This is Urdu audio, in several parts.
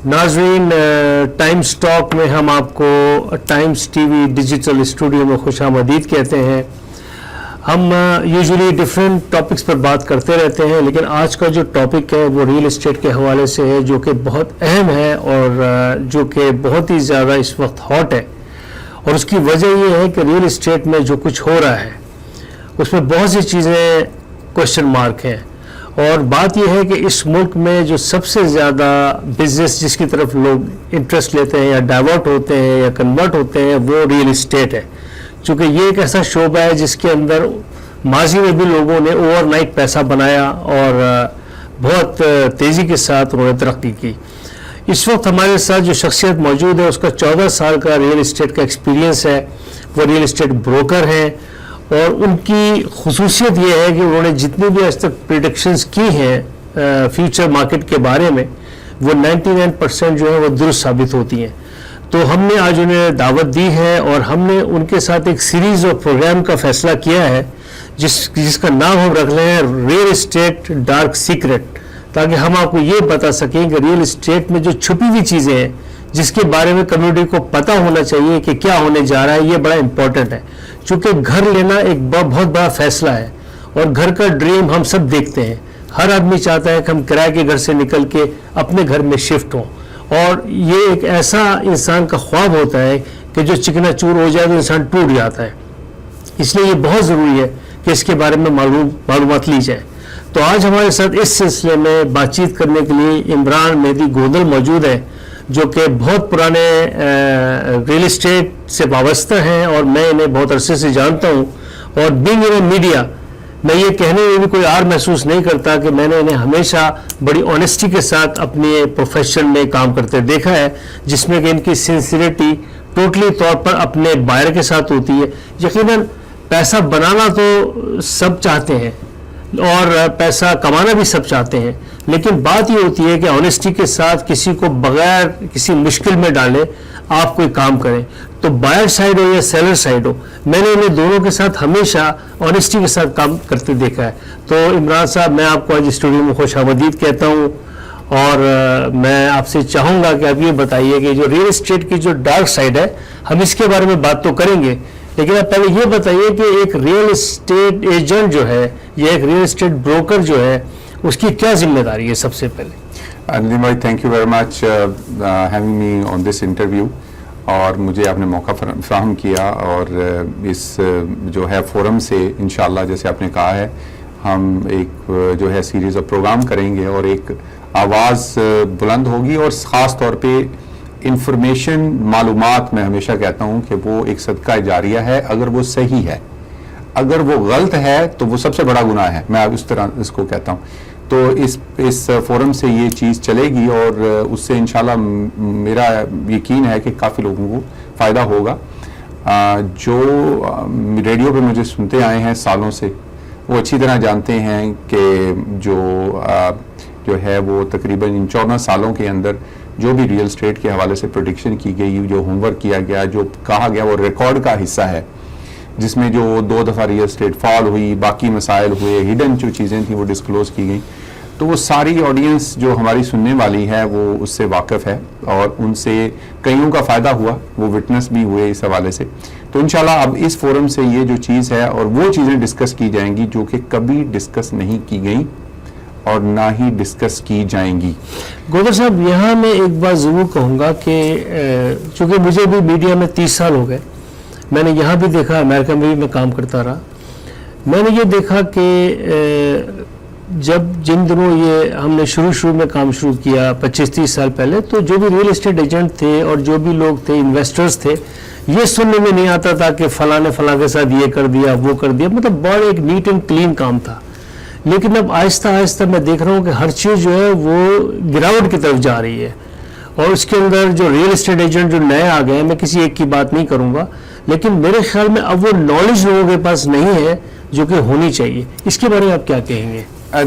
ناظرین، ٹائمز ٹاک میں ہم آپ کو Times T V digital studio میں خوش آمدید کہتے ہیں. ہم یوزلی ڈفرینٹ ٹاپکس پر بات کرتے رہتے ہیں، لیکن آج کا جو ٹاپک ہے وہ ریئل اسٹیٹ کے حوالے سے ہے، جو کہ بہت اہم ہے اور جو کہ بہت ہی زیادہ اس وقت ہاٹ ہے. اور اس کی وجہ یہ ہے کہ ریئل اسٹیٹ میں جو کچھ ہو رہا ہے اس میں بہت سی چیزیں کوشچن مارک ہیں. اور بات یہ ہے کہ اس ملک میں جو سب سے زیادہ بزنس جس کی طرف لوگ انٹرسٹ لیتے ہیں یا ڈائیورٹ ہوتے ہیں یا کنورٹ ہوتے ہیں وہ ریئل اسٹیٹ ہے، چونکہ یہ ایک ایسا شعبہ ہے جس کے اندر ماضی میں بھی لوگوں نے اوور نائٹ پیسہ بنایا اور بہت تیزی کے ساتھ انہوں نے ترقی کی. اس وقت ہمارے ساتھ جو شخصیت موجود ہے اس کا 14 سال کا ریئل اسٹیٹ کا ایکسپیرینس ہے. وہ ریئل اسٹیٹ بروکر ہیں اور ان کی خصوصیت یہ ہے کہ انہوں نے جتنی بھی آج تک پریڈکشنز کی ہیں فیوچر مارکیٹ کے بارے میں وہ 99% جو ہے وہ درست ثابت ہوتی ہیں. تو ہم نے آج انہیں دعوت دی ہے اور ہم نے ان کے ساتھ ایک سیریز آف پروگرام کا فیصلہ کیا ہے جس کا نام ہم رکھ رہے ہیں ریئل اسٹیٹ ڈارک سیکرٹ، تاکہ ہم آپ کو یہ بتا سکیں کہ ریئل اسٹیٹ میں جو چھپی ہوئی چیزیں ہیں جس کے بارے میں کمیونٹی کو پتہ ہونا چاہیے کہ کیا ہونے جا رہا ہے، یہ بڑا امپورٹنٹ ہے. چونکہ گھر لینا ایک بہت بڑا فیصلہ ہے اور گھر کا ڈریم ہم سب دیکھتے ہیں. ہر آدمی چاہتا ہے کہ ہم کرائے کے گھر سے نکل کے اپنے گھر میں شفٹ ہوں، اور یہ ایک ایسا انسان کا خواب ہوتا ہے کہ جو چکنا چور ہو جائے تو انسان ٹوٹ جاتا ہے. اس لیے یہ بہت ضروری ہے کہ اس کے بارے میں معلومات لی جائے. تو آج ہمارے ساتھ اس سلسلے میں بات چیت کرنے کے لیے عمران مہدی گودل موجود ہیں، جو کہ بہت پرانے ریئل اسٹیٹ سے وابستہ ہیں اور میں انہیں بہت عرصے سے جانتا ہوں. اور بینگ ان میڈیا میں یہ کہنے میں بھی کوئی عار محسوس نہیں کرتا کہ میں نے انہیں ہمیشہ بڑی آنیسٹی کے ساتھ اپنے پروفیشن میں کام کرتے دیکھا ہے، جس میں کہ ان کی سنسیریٹی ٹوٹلی طور پر اپنے بائر کے ساتھ ہوتی ہے. یقیناً پیسہ بنانا تو سب چاہتے ہیں اور پیسہ کمانا بھی سب چاہتے ہیں، لیکن بات یہ ہوتی ہے کہ آنیسٹی کے ساتھ کسی کو بغیر کسی مشکل میں ڈالے آپ کوئی کام کریں. تو بائر سائڈ ہو یا سیلر سائڈ ہو، میں نے انہیں دونوں کے ساتھ ہمیشہ آنیسٹی کے ساتھ کام کرتے دیکھا ہے. تو عمران صاحب، میں آپ کو آج اسٹوڈیو میں خوش آمدید کہتا ہوں اور میں آپ سے چاہوں گا کہ آپ یہ بتائیے کہ جو ریئل اسٹیٹ کی جو ڈارک سائڈ ہے ہم اس کے بارے میں بات تو کریں گے، لیکن آپ پہلے یہ بتائیے کہ ایک ریئل اسٹیٹ ایجنٹ جو ہے یا ایک ریئل اسٹیٹ بروکر جو ہے اس کی کیا ذمہ داری ہے سب سے پہلے؟ ندیم بھائی، thank you very much having me on this interview, اور مجھے آپ نے موقع فراہم کیا اور اس جو ہے فورم سے انشاءاللہ جیسے آپ نے کہا ہے ہم ایک جو ہے سیریز آف پروگرام کریں گے اور ایک آواز بلند ہوگی، اور خاص طور پہ انفارمیشن معلومات میں ہمیشہ کہتا ہوں کہ وہ ایک صدقہ جاریہ ہے اگر وہ صحیح ہے. اگر وہ غلط ہے تو وہ سب سے بڑا گناہ ہے، میں اس طرح اس کو کہتا ہوں. تو اس فورم سے یہ چیز چلے گی اور اس سے انشاءاللہ میرا یقین ہے کہ کافی لوگوں کو فائدہ ہوگا. جو ریڈیو پہ مجھے سنتے آئے ہیں سالوں سے وہ اچھی طرح جانتے ہیں کہ جو ہے وہ تقریباً ان 14 سالوں کے اندر جو بھی ریئل اسٹیٹ کے حوالے سے پریڈکشن کی گئی، جو ہوم ورک کیا گیا، جو کہا گیا وہ ریکارڈ کا حصہ ہے، جس میں جو 2 دفعہ ریئل اسٹیٹ فال ہوئی، باقی مسائل ہوئے، ہڈن جو چیزیں تھیں وہ ڈسکلوز کی گئیں. تو وہ ساری آڈینس جو ہماری سننے والی ہے وہ اس سے واقف ہے اور ان سے کئیوں کا فائدہ ہوا، وہ وٹنس بھی ہوئے اس حوالے سے. تو انشاءاللہ اب اس فورم سے یہ جو چیز ہے اور وہ چیزیں ڈسکس کی جائیں گی جو کہ کبھی ڈسکس نہیں کی گئیں اور نہ ہی ڈسکس کی جائیں گی. گودر صاحب، یہاں میں ایک بات ضرور کہوں گا کہ چونکہ مجھے بھی میڈیا میں 30 سال ہو گئے، میں نے یہاں بھی دیکھا، امریکہ میں بھی میں کام کرتا رہا. میں نے یہ دیکھا کہ جن دنوں یہ ہم نے شروع میں کام شروع کیا 25-30 سال پہلے، تو جو بھی ریئل اسٹیٹ ایجنٹ تھے اور جو بھی لوگ تھے انویسٹرز تھے، یہ سننے میں نہیں آتا تھا کہ فلاں نے فلاں کے ساتھ یہ کر دیا وہ کر دیا، مطلب بڑا ایک نیٹ اینڈ کلین کام تھا. لیکن اب آہستہ آہستہ میں دیکھ رہا ہوں کہ ہر چیز جو ہے وہ گراوٹ کی طرف جا رہی ہے، اور اس کے اندر جو ریئل اسٹیٹ ایجنٹ جو نئے آ گئے ہیں، میں کسی ایک کی بات نہیں کروں گا، لیکن میرے خیال میں اب وہ نالج لوگوں کے پاس نہیں ہے جو کہ ہونی چاہیے. اس کے بارے میں آپ کیا کہیں گے؟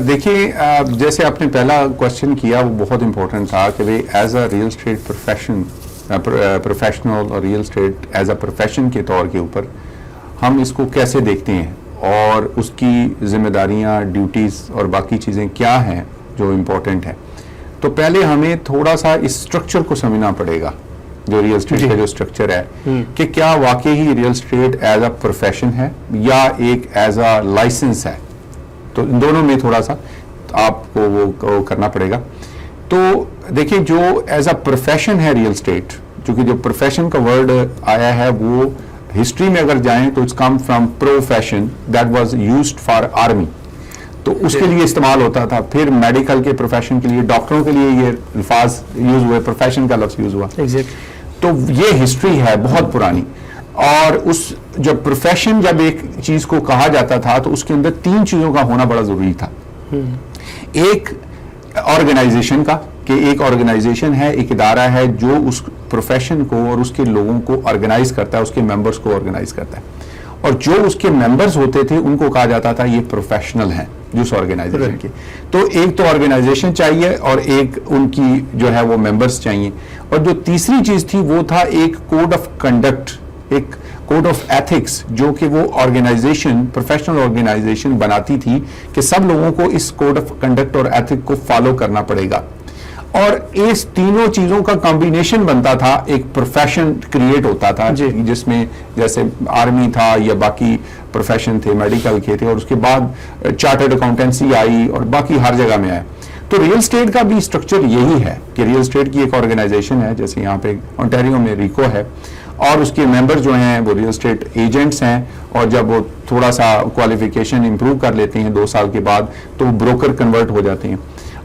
دیکھیے، جیسے آپ نے پہلا کوشچن کیا وہ بہت امپورٹنٹ تھا کہ as a real estate professional اور real estate as a profession کے طور کے اوپر ہم اس کو کیسے دیکھتے ہیں اور اس کی ذمہ داریاں، ڈیوٹیز اور باقی چیزیں کیا ہیں جو امپورٹنٹ ہیں. تو پہلے ہمیں تھوڑا سا اس اسٹرکچر کو سمجھنا پڑے گا, جو ریئل اسٹیٹ کا جو اسٹرکچر ہے, کہ کیا واقعی real estate as a profession ہے یا ایک ایز اے لائسنس ہے. تو ان دونوں میں تھوڑا سا آپ کو وہ کرنا پڑے گا. تو دیکھیں جو ایز اے پروفیشن ہے ریئل اسٹیٹ, چونکہ جو پروفیشن کا ورڈ آیا ہے وہ ہسٹری میں اگر جائیں تو it's come from profession that was used for army, تو اس کے لیے استعمال ہوتا تھا. پھر میڈیکل کے پروفیشن کے لیے, ڈاکٹروں کے لیے یہ الفاظ یوز ہوئے, پروفیشن کا لفظ یوز ہوا. تو یہ ہسٹری ہے بہت پرانی. اور اس جب پروفیشن جب ایک چیز کو کہا جاتا تھا تو اس کے اندر 3 چیزوں کا ہونا بڑا ضروری تھا. ایک آرگنائزیشن کا, کہ ایک آرگنائزیشن ہے, ایک ادارہ ہے جو اس پروفیشن کو اور اس کے لوگوں کو آرگنائز کرتا ہے, اس کے ممبرز کو آرگنائز کرتا ہے. اور جو اس کے ممبرز ہوتے تھے ان کو کہا جاتا تھا یہ پروفیشنل ہیں جس آرگنائزیشن کے. تو ایک تو آرگنائزیشن چاہیے اور ایک ان کی جو ہے وہ ممبرز چاہیے. اور جو تیسری چیز تھی وہ تھا ایک کوڈ آف کنڈکٹ, ایک کوڈ آف ایتھکس, جو کہ وہ آرگنائزیشن, پروفیشنل آرگنائزیشن بناتی تھی کہ سب لوگوں کو اس کوڈ آف کنڈکٹ اور ایتھک کو فالو کرنا پڑے گا. اور اس تینوں چیزوں کا کمبینیشن بنتا تھا, ایک پروفیشن کریٹ ہوتا تھا جس میں جیسے آرمی تھا یا باقی پروفیشن تھے, میڈیکل کے تھے, اور اس کے بعد چارٹرڈ اکاؤنٹنسی آئی اور باقی ہر جگہ میں آئے. تو ریئل اسٹیٹ کا بھی اسٹرکچر یہی ہے کہ ریئل اسٹیٹ کی ایک آرگنائزیشن ہے, جیسے یہاں پہ انٹیریو میں ریکو ہے, اور اس کے ممبر جو ہیں وہ ریئل اسٹیٹ ایجنٹس ہیں, اور جب وہ تھوڑا سا کوالیفیکیشن امپروو کر لیتے ہیں 2 سال کے بعد تو وہ بروکر کنورٹ ہو جاتے ہیں.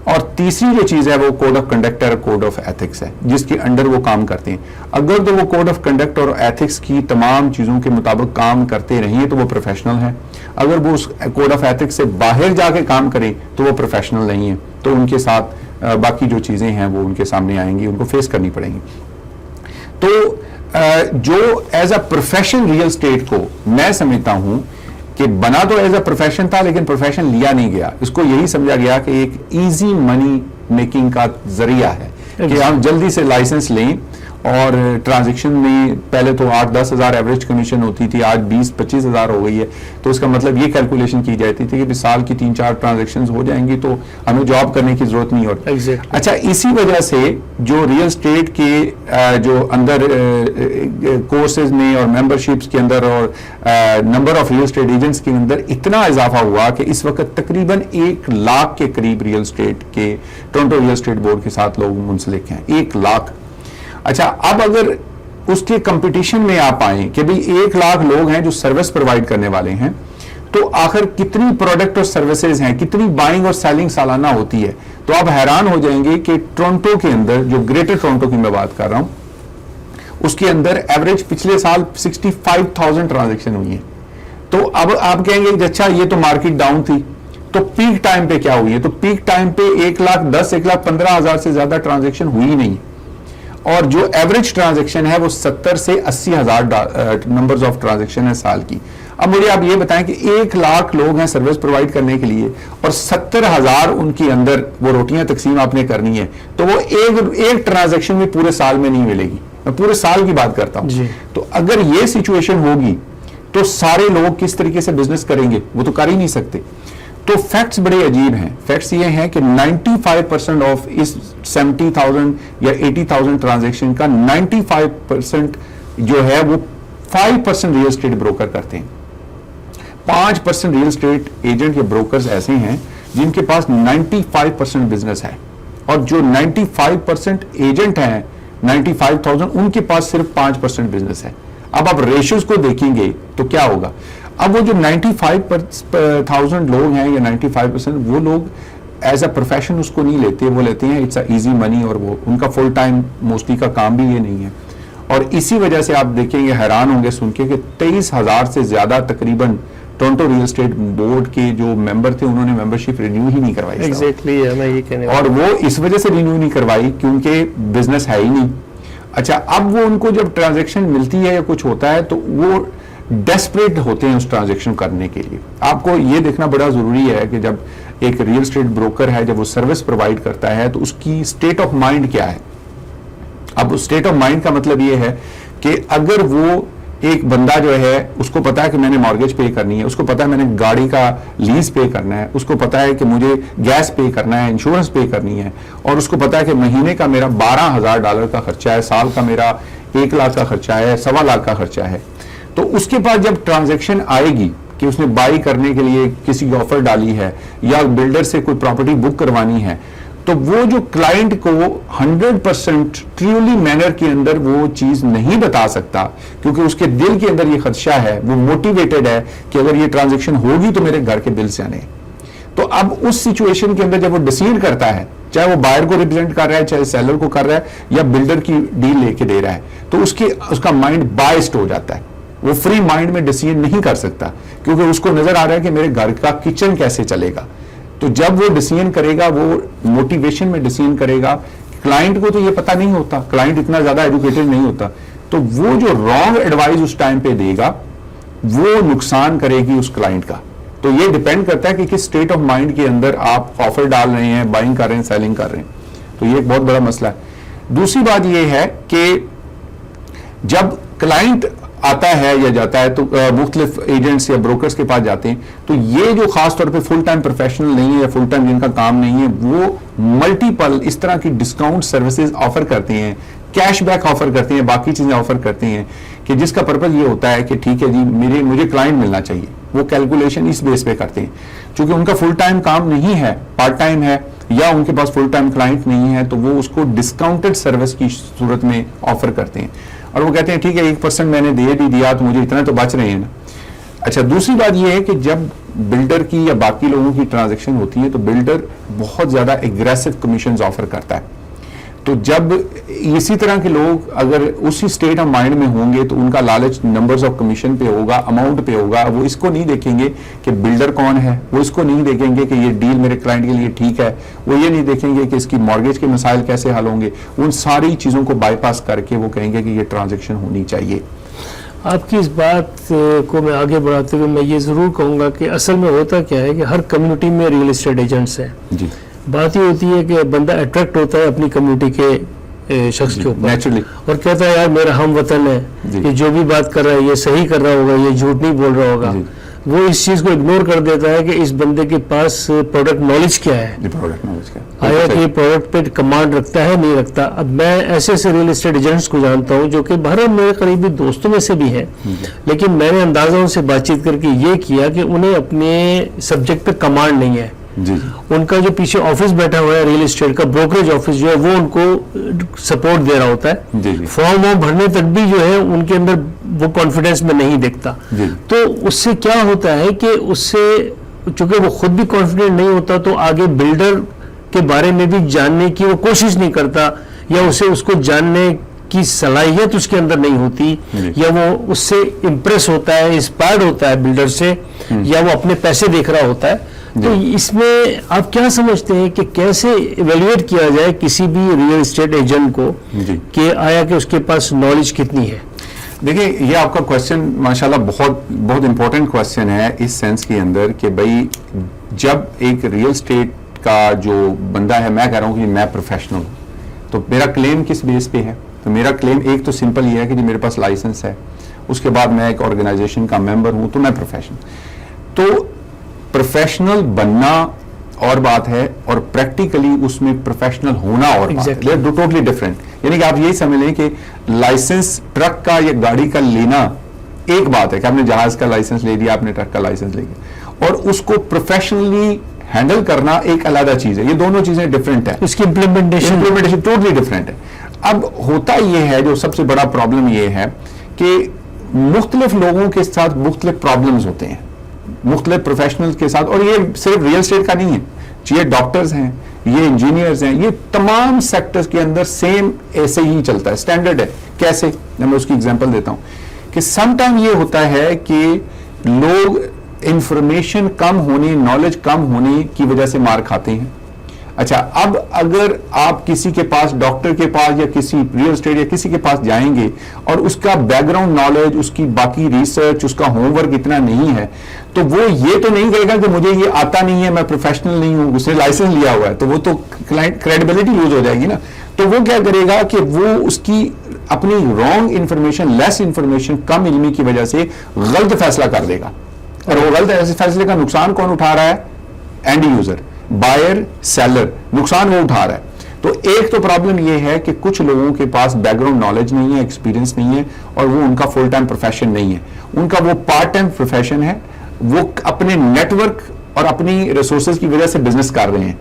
اور تیسری جو چیز ہے وہ کوڈ آف کنڈکٹ اور کوڈ آف ایتھکس ہے, جس کے انڈر وہ کام کرتے ہیں. اگر تو وہ کوڈ آف کنڈکٹ اور ایتھکس کی تمام چیزوں کے مطابق کام کرتے رہیں تو وہ پروفیشنل ہیں. اگر وہ اس کوڈ آف ایتھکس سے باہر جا کے کام کریں تو وہ پروفیشنل نہیں ہیں. تو ان کے ساتھ باقی جو چیزیں ہیں وہ ان کے سامنے آئیں گی, ان کو فیس کرنی پڑیں گی. تو جو as a profession real estate کو میں سمجھتا ہوں کہ بنا تو ایز اے پروفیشن تھا لیکن پروفیشن لیا نہیں گیا. اس کو یہی سمجھا گیا کہ ایک ایزی منی میکنگ کا ذریعہ ہے کہ ہم جلدی سے لائسنس لیں, اور ٹرانزیکشن میں پہلے تو 8-10 ہزار ایوریج کمیشن ہوتی تھی, آج 20-25 ہزار ہو گئی ہے. تو اس کا مطلب یہ کیلکولیشن کی جاتی تھی کہ سال کی 3-4 ٹرانزیکشن ہو جائیں گی تو ہمیں جاب کرنے کی ضرورت نہیں ہوتی. اچھا, اسی وجہ سے جو ریئل اسٹیٹ کے جو اندر کورسز میں اور ممبرشپس کے اندر اور number of real estate agents کے اندر اتنا اضافہ ہوا کہ اس وقت تقریباً 1 لاکھ کے قریب ریئل اسٹیٹ کے ٹورنٹو ریئل اسٹیٹ بورڈ کے ساتھ لوگ منسلک ہیں. 1 لاکھ. اچھا, اب اگر اس کے کمپٹیشن میں آپ آئیں کہ بھئی 1 لاکھ لوگ ہیں جو سروس پرووائڈ کرنے والے ہیں, تو آخر کتنی پروڈکٹ اور سروسز ہیں, کتنی بائنگ اور سیلنگ سالانہ ہوتی ہے. تو آپ حیران ہو جائیں گے کہ ٹورنٹو کے اندر, جو گریٹر ٹورنٹو کی میں بات کر رہا ہوں, اس کے اندر ایوریج پچھلے سال 65,000 ٹرانزیکشن ہوئی ہیں. تو اب آپ کہیں گے کہ اچھا یہ تو مارکیٹ ڈاؤن تھی, تو پیک ٹائم پہ کیا ہوئی ہے؟ تو پیک ٹائم پہ 1,10,000 1,15,000 سے زیادہ ٹرانزیکشن ہوئی نہیں, اور جو ایوریج ٹرانزیکشن ہے وہ 70 سے 80 ہزار نمبرز آف ٹرانزیکشن ہے سال کی. اب مجھے آپ یہ بتائیں کہ 1 لاکھ لوگ ہیں سروس پرووائڈ کرنے کے لیے, اور 70 ہزار ان کے اندر وہ روٹیاں تقسیم آپ نے کرنی ہے, تو وہ ایک ٹرانزیکشن میں پورے سال میں نہیں ملے گی. میں پورے سال کی بات کرتا ہوں. تو اگر یہ سچویشن ہوگی تو سارے لوگ کس طریقے سے بزنس کریں گے؟ وہ تو کر ہی نہیں سکتے. تو فیکٹس بڑے عجیب ہیں. فیکٹس یہ ہیں کہ 95% آف اس 70,000 یا 80,000 ٹرانزیکشن کا 95% جو ہے وہ 5% ریئل اسٹیٹ بروکر کرتے ہیں. 5% ریئل اسٹیٹ ایجنٹ یا بروکرز ایسے ہیں جن کے پاس 95% بزنس ہے, اور جو 95% ایجنٹ ہیں 95,000 ان کے پاس صرف 5% بزنس ہے. اب آپ ریشوز کو دیکھیں گے تو کیا ہوگا؟ اب وہ جو 95,000 لوگ ہیں یا 95%, وہ لوگ ایز اے پروفیشن اس کو نہیں لیتے, وہ لیتے ہیں اٹس اے ایزی منی, اور وہ ان کا فل ٹائم موسٹلی کا کام بھی یہ نہیں ہے. اور اسی وجہ سے آپ دیکھیں گے, حیران ہوں گے سن کے, کہ 23,000 سے زیادہ تقریباً ٹورنٹو ریئل اسٹیٹ بورڈ کے جو ممبر تھے انہوں نے ممبرشپ رینیو ہی نہیں کروائی. ایگزیکٹلی میں یہ کہنے اور وہ اس وجہ سے رینیو نہیں کروائی کیونکہ بزنس ہے ہی نہیں. اچھا, اب وہ ان کو جب ٹرانزیکشن ملتی ہے یا کچھ ہوتا ہے تو وہ ڈیسپریٹ ہوتے ہیں اس ٹرانزیکشن کرنے کے لیے. آپ کو یہ دیکھنا بڑا ضروری ہے کہ جب ایک ریئل اسٹیٹ بروکر ہے, جب وہ سروس پرووائڈ کرتا ہے تو اس کی اسٹیٹ آف مائنڈ کیا ہے. اب اسٹیٹ آف مائنڈ کا مطلب یہ ہے کہ اگر وہ ایک بندہ جو ہے اس کو پتا ہے کہ میں نے مارگیج پے کرنی ہے, اس کو پتا ہے میں نے گاڑی کا لیز پے کرنا ہے, اس کو پتا ہے کہ مجھے گیس پے کرنا ہے, انشورنس پے کرنی ہے, اور اس کو پتا ہے کہ مہینے کا میرا $12,000 کا خرچہ ہے, سال کا میرا 1 لاکھ کا خرچہ ہے, 1.25 لاکھ کا خرچہ ہے. تو اس کے بعد جب ٹرانزیکشن آئے گی کہ اس نے بائی کرنے کے لیے کسی کی آفر ڈالی ہے یا بلڈر سے کوئی پراپرٹی بک کروانی ہے, تو وہ جو کلائنٹ کو 100% ٹریولی مینر کے اندر وہ چیز نہیں بتا سکتا, کیونکہ اس کے دل کے اندر یہ خدشہ ہے, وہ موٹیویٹڈ ہے کہ اگر یہ ٹرانزیکشن ہوگی تو میرے گھر کے بل سے آنے. تو اب اس سچویشن کے اندر جب وہ ڈیسیڈ کرتا ہے, چاہے وہ بائر کو ریپرزینٹ کر رہا ہے, چاہے سیلر کو کر رہا ہے, یا بلڈر کی ڈیل لے کے دے رہا ہے, تو اس کا مائنڈ بائسڈ ہو جاتا ہے. وہ فری مائنڈ میں ڈیسیژن نہیں کر سکتا, کیونکہ اس کو نظر آ رہا ہے کہ میرے گھر کا کچن کیسے چلے گا. تو جب وہ ڈیسیژن کرے گا, وہ موٹیویشن میں ڈیسیژن کرے گا. کلائنٹ کو تو یہ پتہ نہیں ہوتا, کلائنٹ اتنا زیادہ ایجوکیٹڈ نہیں ہوتا, تو وہ جو رانگ ایڈوائز اس ٹائم پہ دے گا وہ نقصان کرے گی اس کلائنٹ کا. تو یہ ڈیپینڈ کرتا ہے کہ کس اسٹیٹ آف مائنڈ کے اندر آپ آفر ڈال رہے ہیں, بائنگ کر رہے ہیں, سیلنگ کر رہے ہیں. تو یہ ایک بہت بڑا مسئلہ ہے. دوسری بات یہ ہے کہ جب کلائنٹ آتا ہے یا جاتا ہے تو مختلف ایجنٹس یا بروکرز کے پاس جاتے ہیں, تو یہ جو خاص طور پہ فل ٹائم پروفیشنل نہیں ہے یا فل ٹائم جن کا کام نہیں ہے, وہ ملٹیپل اس طرح کی ڈسکاؤنٹ سروسز آفر کرتے ہیں, کیش بیک آفر کرتے ہیں, باقی چیزیں آفر کرتے ہیں, کہ جس کا پرپز یہ ہوتا ہے کہ ٹھیک ہے جی مجھے کلائنٹ ملنا چاہیے. وہ کیلکولیشن اس بیس پہ کرتے ہیں, چونکہ ان کا فل ٹائم کام نہیں ہے, پارٹ ٹائم ہے, یا ان کے پاس فل ٹائم کلائنٹ نہیں ہے, تو وہ اس کو ڈسکاؤنٹڈ سروس کی صورت میں آفر کرتے ہیں, اور وہ کہتے ہیں ٹھیک ہے 1% میں نے دیا تو مجھے اتنا تو بچ رہے ہیں نا. اچھا, دوسری بات یہ ہے کہ جب بلڈر کی یا باقی لوگوں کی ٹرانزیکشن ہوتی ہے تو بلڈر بہت زیادہ ایگریسو کمیشنز آفر کرتا ہے. تو جب اسی طرح کے لوگ اگر اسی اسٹیٹ آف مائنڈ میں ہوں گے تو ان کا لالچ نمبرز آف کمیشن پہ ہوگا, اماؤنٹ پہ ہوگا. وہ اس کو نہیں دیکھیں گے کہ بلڈر کون ہے, وہ اس کو نہیں دیکھیں گے کہ یہ ڈیل میرے کلائنٹ کے لیے ٹھیک ہے, وہ یہ نہیں دیکھیں گے کہ اس کی مارگیج کے مسائل کیسے حل ہوں گے. ان ساری چیزوں کو بائی پاس کر کے وہ کہیں گے کہ یہ ٹرانزیکشن ہونی چاہیے. آپ کی اس بات کو میں آگے بڑھاتے ہوئے میں یہ ضرور کہوں گا کہ اصل میں ہوتا کیا ہے کہ ہر کمیونٹی میں ریئل اسٹیٹ ایجنٹس ہیں. جی, بات یہ ہوتی ہے کہ بندہ اٹریکٹ ہوتا ہے اپنی کمیونٹی کے شخص کے اوپر نیچرلی, اور کہتا ہے یار میرا ہم وطن ہے, یہ جو بھی بات کر رہا ہے یہ صحیح کر رہا ہوگا, یہ جھوٹ نہیں بول رہا ہوگا. وہ اس چیز کو اگنور کر دیتا ہے کہ اس بندے کے پاس پروڈکٹ نالج کیا ہے, آیا کہ یہ پروڈکٹ پہ کمانڈ رکھتا ہے نہیں رکھتا. اب میں ایسے ایسے ریئل اسٹیٹ ایجنٹس کو جانتا ہوں جو کہ بہرحال میرے قریبی دوستوں میں سے بھی ہیں, لیکن میں نے اندازہ ان سے بات چیت کر کے یہ کیا کہ انہیں اپنے سبجیکٹ پہ کمانڈ نہیں ہے. ان کا جو پیچھے آفس بیٹھا ہوا ہے ریئل اسٹیٹ کا بروکریج آفس جو ہے وہ ان کو سپورٹ دے رہا ہوتا ہے. فارم وارم بھرنے تک بھی جو ہے ان کے اندر وہ کانفیڈنس میں نہیں دیکھتا. تو اس سے کیا ہوتا ہے کہ اس سے چونکہ وہ خود بھی کانفیڈنٹ نہیں ہوتا تو آگے بلڈر کے بارے میں بھی جاننے کی وہ کوشش نہیں کرتا, یا اسے اس کو جاننے کی صلاحیت اس کے اندر نہیں ہوتی, یا وہ اس سے امپریس ہوتا ہے, انسپائرڈ ہوتا ہے بلڈر سے, یا وہ اپنے پیسے دیکھ رہا ہوتا ہے. تو اس میں آپ کیا سمجھتے ہیں کہ کیسے ایویلویٹ کیا جائے کسی بھی ریئل اسٹیٹ ایجنٹ کو کہ آیا کہ اس کے پاس نالج کتنی ہے؟ دیکھیں, یہ آپ کا کوشچن ماشاءاللہ بہت امپورٹنٹ کوشچن ہے اس سینس کے اندر کہ بھائی جب ایک ریئل اسٹیٹ کا جو بندہ ہے, میں کہہ رہا ہوں کہ میں پروفیشنل ہوں, تو میرا کلیم کس بیس پہ ہے؟ تو میرا کلیم ایک تو سمپل یہ ہے کہ جی میرے پاس لائسنس ہے, اس کے بعد میں ایک آرگنائزیشن کا ممبر ہوں, تو میں پروفیشنل. تو پروفیشنل بننا اور بات ہے, اور پریکٹیکلی اس میں پروفیشنل ہونا اور بات ہے, دے آر ٹوٹلی ڈفرینٹ. یعنی کہ آپ یہی سمجھ لیں کہ لائسنس ٹرک کا یا گاڑی کا لینا ایک بات ہے کہ آپ نے جہاز کا لائسنس لے لیا, آپ نے ٹرک کا لائسنس لے لیا, اور اس کو پروفیشنلی ہینڈل کرنا ایک علیحدہ چیز ہے. یہ دونوں چیزیں ڈفرینٹ ہیں, اس کی امپلیمنٹیشن ٹوٹلی ڈفرینٹ ہے. اب ہوتا یہ ہے, جو سب سے بڑا پرابلم یہ ہے کہ مختلف لوگوں کے ساتھ مختلف پرابلمز ہوتے ہیں, مختلف پروفیشنل کے ساتھ, اور یہ صرف ریئل اسٹیٹ کا نہیں ہے, یہ ڈاکٹرز ہیں, یہ انجینئرز ہیں, یہ تمام سیکٹرز کے اندر سیم ایسے ہی چلتا ہے, اسٹینڈرڈ ہے. کیسے؟ میں اس کی ایگزامپل دیتا ہوں کہ سم ٹائم یہ ہوتا ہے کہ لوگ انفارمیشن کم ہونے, نالج کم ہونے کی وجہ سے مار کھاتے ہیں. اچھا اب اگر آپ کسی کے پاس ڈاکٹر کے پاس یا کسی ریئل اسٹیٹ یا کسی کے پاس جائیں گے اور اس کا بیک گراؤنڈ نالج, اس کی باقی ریسرچ, اس کا ہوم ورک اتنا نہیں ہے, تو وہ یہ تو نہیں کہے گا کہ مجھے یہ آتا نہیں ہے, میں پروفیشنل نہیں ہوں, اس نے لائسنس لیا ہوا ہے, تو وہ تو کریڈیبلٹی لوز ہو جائے گی نا. تو وہ کیا کرے گا کہ وہ اس کی اپنی رانگ انفارمیشن, لیس انفارمیشن, کم علمی کی وجہ سے غلط فیصلہ کر دے گا, اور وہ غلط فیصلے کا نقصان کون اٹھا رہا ہے؟ اینڈ یوزر, بائر, سیلر, نقصان وہ اٹھا رہا ہے. تو ایک تو پرابلم یہ ہے کہ کچھ لوگوں کے پاس بیک گراؤنڈ نالج نہیں ہے, ایکسپیرینس نہیں ہے, اور وہ ان کا فل ٹائم پروفیشن نہیں ہے, ان کا وہ پارٹ ٹائم پروفیشن ہے. وہ اپنے نیٹ ورک اور اپنی ریسورسز کی وجہ سے بزنس کر رہے ہیں,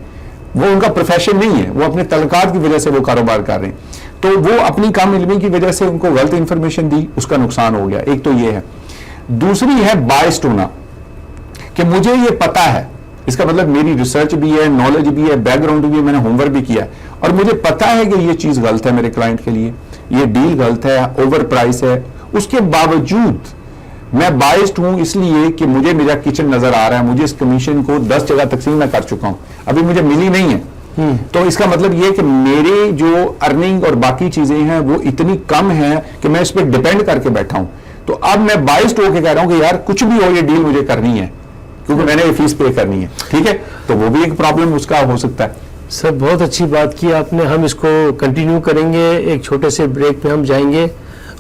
وہ ان کا پروفیشن نہیں ہے, وہ اپنے تعلقات کی وجہ سے وہ کاروبار کر رہے ہیں. تو وہ اپنی کم علمی کی وجہ سے ان کو غلط انفارمیشن دی, اس کا نقصان ہو گیا. ایک تو یہ ہے. دوسری ہے بائسڈ ہونا, کہ مجھے یہ پتا ہے, اس کا مطلب میری ریسرچ بھی ہے, نالج بھی ہے, بیک گراؤنڈ بھی ہے, میں نے ہوم ورک بھی کیا ہے, اور مجھے پتا ہے کہ یہ چیز غلط ہے میرے کلائنٹ کے لیے, یہ ڈیل غلط ہے, اوور پرائس ہے. اس کے باوجود میں بائسڈ ہوں اس لیے کہ مجھے میرا کچن نظر آ رہا ہے, مجھے اس کمیشن کو 10 جگہ تقسیم میں کر چکا ہوں, ابھی مجھے ملی نہیں ہے. تو اس کا مطلب یہ کہ میرے جو ارننگ اور باقی چیزیں ہیں وہ اتنی کم ہیں کہ میں اس پہ ڈیپینڈ کر کے بیٹھا ہوں. تو اب میں بائسڈ ہو کے کہہ رہا ہوں کہ یار کچھ بھی ہو, یہ ڈیل مجھے کرنی ہے کیونکہ میں نے یہ فیس پے کرنی ہے. ٹھیک ہے, تو وہ بھی ایک پرابلم اس کا ہو سکتا ہے. سر بہت اچھی بات کی آپ نے. ہم اس کو کنٹینیو کریں گے, ایک چھوٹے سے بریک پہ ہم جائیں گے,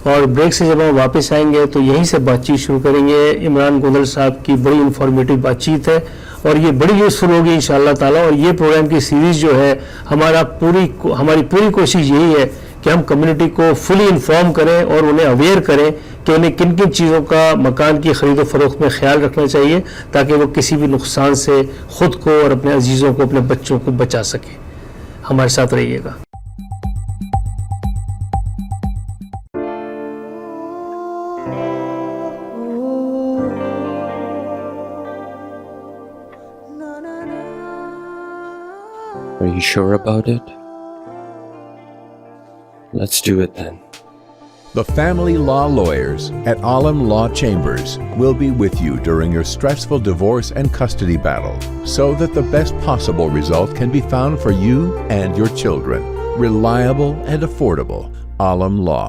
اور بریک سے جب ہم واپس آئیں گے تو یہیں سے بات چیت شروع کریں گے. عمران گوندل صاحب کی بڑی انفارمیٹیو بات چیت ہے, اور یہ بڑی یوزفل ہوگی انشاءاللہ تعالیٰ. اور یہ پروگرام کی سیریز جو ہے ہماری پوری کوشش یہی ہے کہ ہم کمیونٹی کو فلی انفارم کریں اور انہیں اویئر کریں کہ انہیں کن کن چیزوں کا مکان کی خرید و فروخت میں خیال رکھنا چاہیے تاکہ وہ کسی بھی نقصان سے خود کو اور اپنے عزیزوں کو, اپنے بچوں کو بچا سکیں. ہمارے ساتھ رہیے گا. Are you sure about it? Let's do it then. The family law lawyers at Alam Law Chambers will be with you during your stressful divorce and custody battle so that the best possible result can be found for you and your children. Reliable and affordable. Alam Law.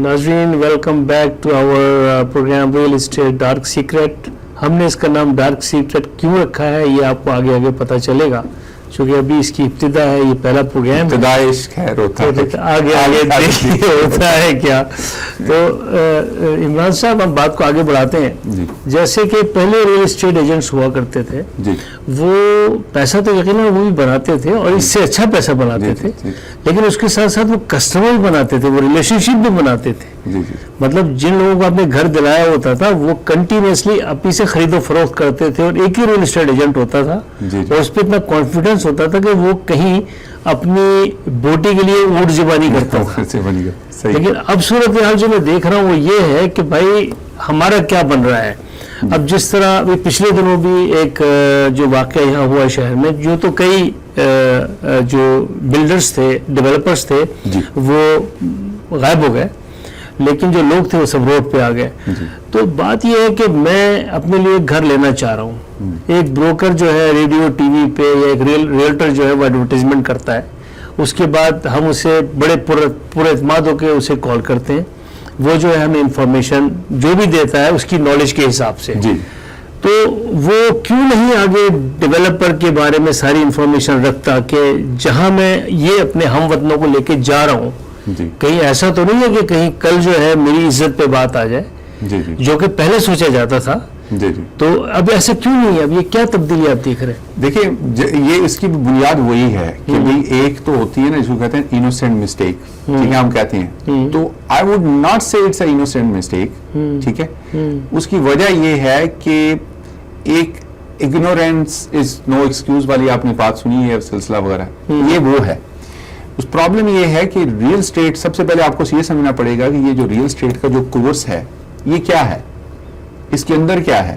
ناظرین welcome back to our programme real estate dark secret. ہم نے اس کا نام ڈارک سیکرٹ کیوں رکھا ہے یہ آپ کو آگے آگے پتہ چلے گا, چونکہ ابھی اس کی ابتدا ہے, یہ پہلا پروگرام ہے. ابتدائش خیر ہوتا ہے, آگے دیکھیے ہوتا ہے کیا. تو عمران صاحب ہم بات کو آگے بڑھاتے ہیں. جی. جیسے کہ پہلے ریئل اسٹیٹ ایجنٹس ہوا کرتے تھے, جی وہ پیسہ تو یقیناً وہ بھی بناتے تھے اور اس سے اچھا پیسہ بناتے تھے, لیکن اس کے ساتھ ساتھ وہ کسٹمر بھی بناتے تھے, وہ ریلیشن شپ بھی بناتے تھے. جی جی مطلب جن لوگوں کو اپنے گھر دلایا ہوتا تھا وہ کنٹینیوسلی اپنی سے خرید و فروخت کرتے تھے, اور ایک ہی ریئل اسٹیٹ ایجنٹ ہوتا تھا, اور اس پہ اتنا کانفیڈنس ہوتا تھا کہ وہ کہیں اپنی بوٹی کے لیے اونٹ زبانی کرتا تھا. لیکن اب صورتحال جو میں دیکھ رہا ہوں وہ یہ ہے کہ بھائی ہمارا کیا بن رہا ہے. اب جس طرح ابھی پچھلے دنوں بھی ایک جو واقعہ یہاں ہوا شہر میں, جو تو کئی جو بلڈرز تھے, ڈیولپرز تھے, وہ غائب ہو گئے, لیکن جو لوگ تھے وہ سب روڈ پہ آ گئے. تو بات یہ ہے کہ میں اپنے لیے گھر لینا چاہ رہا ہوں. ایک بروکر جو ہے ریڈیو ٹی وی پہ, یا ایک ریئلٹر جو ہے وہ ایڈورٹیزمنٹ کرتا ہے, اس کے بعد ہم اسے بڑے پر اعتماد ہو کے اسے کال کرتے ہیں, وہ جو ہے ہمیں انفارمیشن جو بھی دیتا ہے اس کی نالج کے حساب سے جی تو وہ کیوں نہیں آگے ڈیولپر کے بارے میں ساری انفارمیشن رکھتا کہ جہاں میں یہ اپنے ہم وطنوں کو لے کے جا رہا ہوں جی کہیں ایسا تو نہیں ہے کہ کہیں کل جو ہے میری عزت پہ بات آ جائے جی جی جو کہ پہلے سوچا جاتا تھا جی جی تو اب ایسا کیوں نہیں ہے اب یہ کیا تبدیلی آپ دیکھ رہے ہیں دیکھیں یہ اس کی بنیاد وہی ہے کہ بھئی ایک تو ہوتی ہے نا جس کو کہتے ہیں انوسینٹ مسٹیک ٹھیک ہے ہم کہتے ہیں تو آئی ووڈ ناٹ سے اٹس اے انوسینٹ مسٹیک ٹھیک ہے اس کی وجہ یہ ہے کہ ایک اگنورینس از نو ایکسکیوز والی آپ نے بات سنی ہے سلسلہ وغیرہ یہ وہ ہے اس پرابلم یہ ہے کہ ریئل اسٹیٹ سب سے پہلے آپ کو یہ سمجھنا پڑے گا کہ یہ جو ریئل اسٹیٹ کا جو کورس ہے یہ کیا ہے اس کے اندر کیا ہے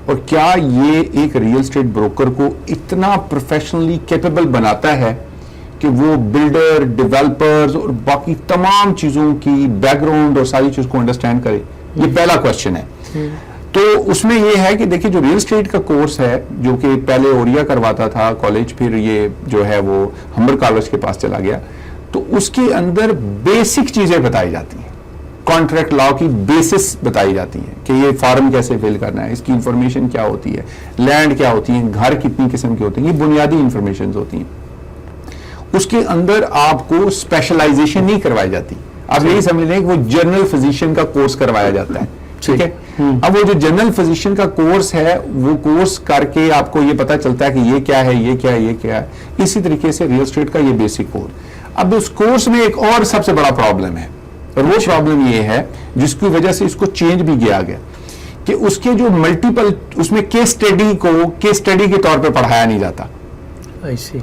اور کیا یہ ایک ریئل اسٹیٹ بروکر کو اتنا پروفیشنلی کیپیبل بناتا ہے کہ وہ بلڈر ڈیولپرز اور باقی تمام چیزوں کی بیک گراؤنڈ اور ساری چیز کو انڈرسٹینڈ کرے یہ پہلا کوشچن ہے تو اس میں یہ ہے کہ دیکھیں جو ریئل اسٹیٹ کا کورس ہے جو کہ پہلے اوریا کرواتا تھا کالج پھر یہ جو ہے وہ ہمبر کالج کے پاس چلا گیا تو اس کے اندر بیسک چیزیں بتائی جاتی ہیں کانٹریکٹ لا کی بیسس بتائی جاتی ہیں کہ یہ فارم کیسے فل کرنا ہے اس کی انفارمیشن کیا ہوتی ہے لینڈ کیا ہوتی ہے گھر کتنی قسم کے ہوتے ہیں یہ بنیادی انفارمیشن ہوتی ہیں اس کے اندر آپ کو اسپیشلائزیشن نہیں کروائی جاتی آپ یہی سمجھ لیں کہ وہ جنرل فزیشین کا کورس کروایا جاتا ہے ٹھیک ہے اب وہ جو جنرل فزیشین کا کورس ہے وہ کورس کر کے آپ کو یہ پتا چلتا ہے کہ یہ کیا ہے یہ کیا ہے یہ کیا ہے اسی طریقے سے ریئل اسٹیٹ کا یہ بیسک کورس اب اس کورس میں ایک اور سب سے بڑا پرابلم ہے اور وہ پرابلم یہ ہے جس کی وجہ سے اس کو چینج بھی کیا گیا کہ اس کے جو ملٹیپل اس میں کیس اسٹڈی کو کیس اسٹڈی کے طور پہ پڑھایا نہیں جاتا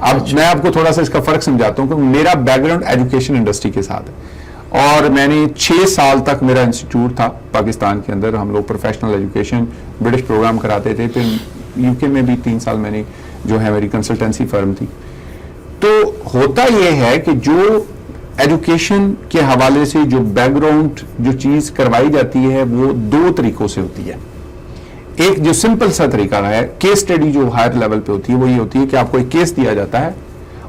اب میں آپ کو تھوڑا سا اس کا فرق سمجھاتا ہوں کہ میرا بیک گراؤنڈ ایجوکیشن انڈسٹری کے ساتھ ہے اور میں نے 6 سال تک میرا انسٹیٹیوٹ تھا پاکستان کے اندر ہم لوگ پروفیشنل ایجوکیشن برٹش پروگرام کراتے تھے پھر یو کے میں بھی 3 سال میں نے جو ہے میری کنسلٹنسی فرم تھی تو ہوتا یہ ہے کہ جو ایجوکیشن کے حوالے سے جو بیک گراؤنڈ جو چیز کروائی جاتی ہے وہ 2 طریقوں سے ہوتی ہے ایک جو سمپل سا طریقہ ہے کیس اسٹڈی جو ہائر لیول پہ ہوتی ہے وہ یہ ہوتی ہے کہ آپ کو ایک کیس دیا جاتا ہے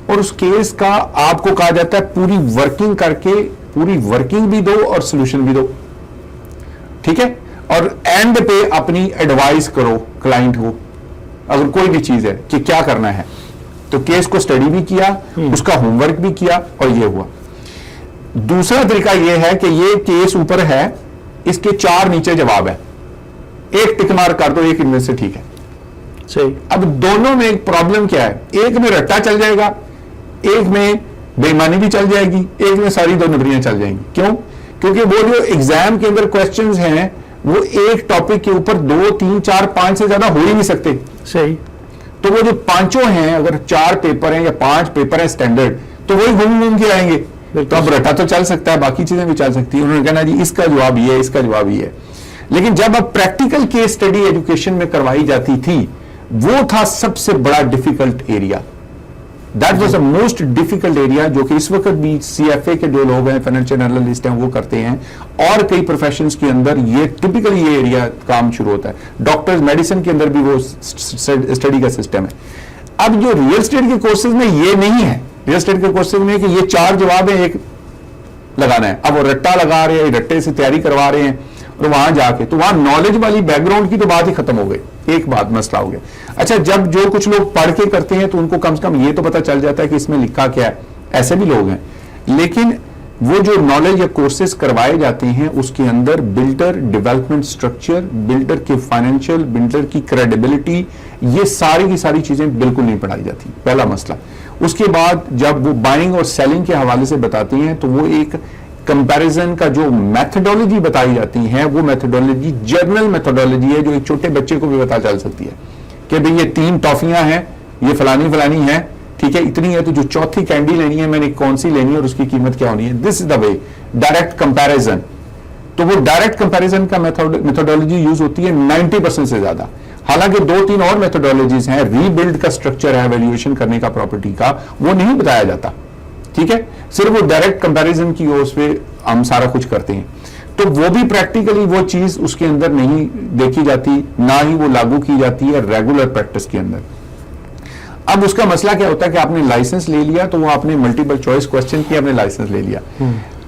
اور اس کیس کا آپ کو کہا جاتا ہے پوری ورکنگ کر کے پوری ورکنگ بھی دو اور سولوشن بھی دو ٹھیک ہے اور اینڈ پہ اپنی ایڈوائز کرو کلائنٹ کو اگر کوئی بھی چیز ہے کہ کیا کرنا ہے تو کیس کو اسٹڈی بھی کیا اس کا ہوم ورک بھی کیا اور یہ ہوا دوسرا طریقہ یہ ہے کہ یہ کیس اوپر ہے اس کے 4 نیچے جواب ہے ایک ٹک مار کر دو ایک ان میں سے ٹھیک ہے صحیح اب دونوں میں ایک پرابلم کیا ہے ایک میں رٹا چل جائے گا ایک میں بے ایمانی بھی چل جائے گی ایک میں ساری 2 نمبریاں چل جائیں گی کیوں کیونکہ وہ جو ایگزام کے اندر کوسچنز ہیں وہ ایک ٹاپک کے اوپر 2 3 4 5 سے زیادہ ہو ہی نہیں سکتے صحیح تو وہ جو 5 ہیں اگر 4 پیپر ہیں یا 5 پیپر ہیں اسٹینڈرڈ تو وہی گھوم کے آئیں گے تو اب رٹا تو چل سکتا ہے باقی چیزیں بھی چل سکتی ہیں انہوں نے کہنا جی اس کا جواب یہ ہے اس کا جواب یہ ہے لیکن جب اب پریکٹیکل کیس اسٹڈی ایجوکیشن میں کروائی جاتی تھی وہ تھا سب سے بڑا difficult area that was the most difficult area جو کہ اس وقت بھی سی ایف اے کے جو لوگ ہیں فائنینشیل انالسٹ ہیں وہ کرتے ہیں اور کئی پروفیشنز کے اندر یہ ٹپیکلی یہ ایریا کام شروع ہوتا ہے ڈاکٹرز میڈیسن کے اندر بھی وہ اسٹڈی کا سسٹم ہے اب جو ریئل اسٹیٹ کے کورسز میں یہ نہیں ہے ریئل اسٹیٹ کے کورسز میں کہ یہ 4 جواب ہیں ایک لگانا ہے اب وہ رٹا لگا رہے ہیں رٹے سے تیاری کروا رہے ہیں اور وہاں جا کے تو وہاں نالج والی بیک گراؤنڈ کی تو بات ہی ختم ہو گئی ایک بات مسئلہ ہو گیا اچھا جب جو کچھ لوگ پڑھ کے کرتے ہیں تو ان کو کم سے کم یہ تو پتا چل جاتا ہے کہ اس میں لکھا کیا ہے ایسے بھی لوگ ہیں لیکن وہ جو نالج یا کورسز کروائے جاتے ہیں اس کے اندر بلڈر ڈیولپمنٹ سٹرکچر بلڈر کے فائنینشیل بلڈر کی کریڈیبلٹی یہ ساری کی ساری چیزیں بالکل نہیں پڑھائی جاتی پہلا مسئلہ اس کے بعد جب وہ بائنگ اور سیلنگ کے حوالے سے بتاتے ہیں تو وہ ایک کمپیریزن کا جو میتھڈولوجی بتائی جاتی ہے وہ میتھڈولوجی جرنل میتھڈولوجی ہے جو ایک چھوٹے بچے کو بھی پتا چل سکتی ہے کہ بھئی یہ 3 ٹافیاں ہیں یہ فلانی ہیں ٹھیک ہے اتنی ہے تو جو 4تھی کینڈی لینی ہے میں نے کون سی لینی ہے اور اس کی قیمت کیا ہونی ہے دس از دا وے ڈائریکٹ کمپیریزن تو وہ ڈائریکٹ کمپیریزن کا میتھڈولوجی یوز ہوتی ہے 90% سے زیادہ حالانکہ 2-3 اور میتھڈولوجیز ہیں ری بلڈ کا اسٹرکچر ہے ویلیویشن کرنے کا پراپرٹی کا وہ نہیں بتایا جاتا ٹھیک ہے صرف وہ ڈائریکٹ کمپیریزن کی اس پہ ہم سارا کچھ کرتے ہیں تو وہ بھی پریکٹیکلی وہ چیز اس کے اندر نہیں دیکھی جاتی نہ ہی وہ لاگو کی جاتی ہے ریگولر پریکٹس کے اندر اب اس کا مسئلہ کیا ہوتا ہے کہ آپ نے لائسنس لے لیا تو وہ آپ نے ملٹیپل چوائس کوسچن کی آپ نے لائسنس لے لیا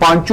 5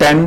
10,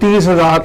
30,000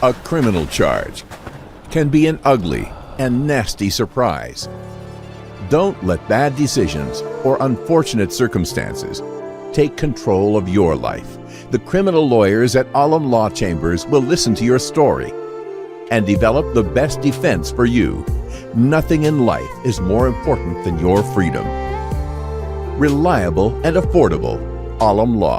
A criminal charge can be an ugly and nasty surprise. Don't let bad decisions or unfortunate circumstances take control of your life. The criminal lawyers at Alam Law Chambers will listen to your story and develop the best defense for you. Nothing in life is more important than your freedom. Reliable and affordable. Alam Law.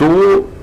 2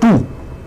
2,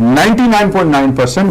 99.9%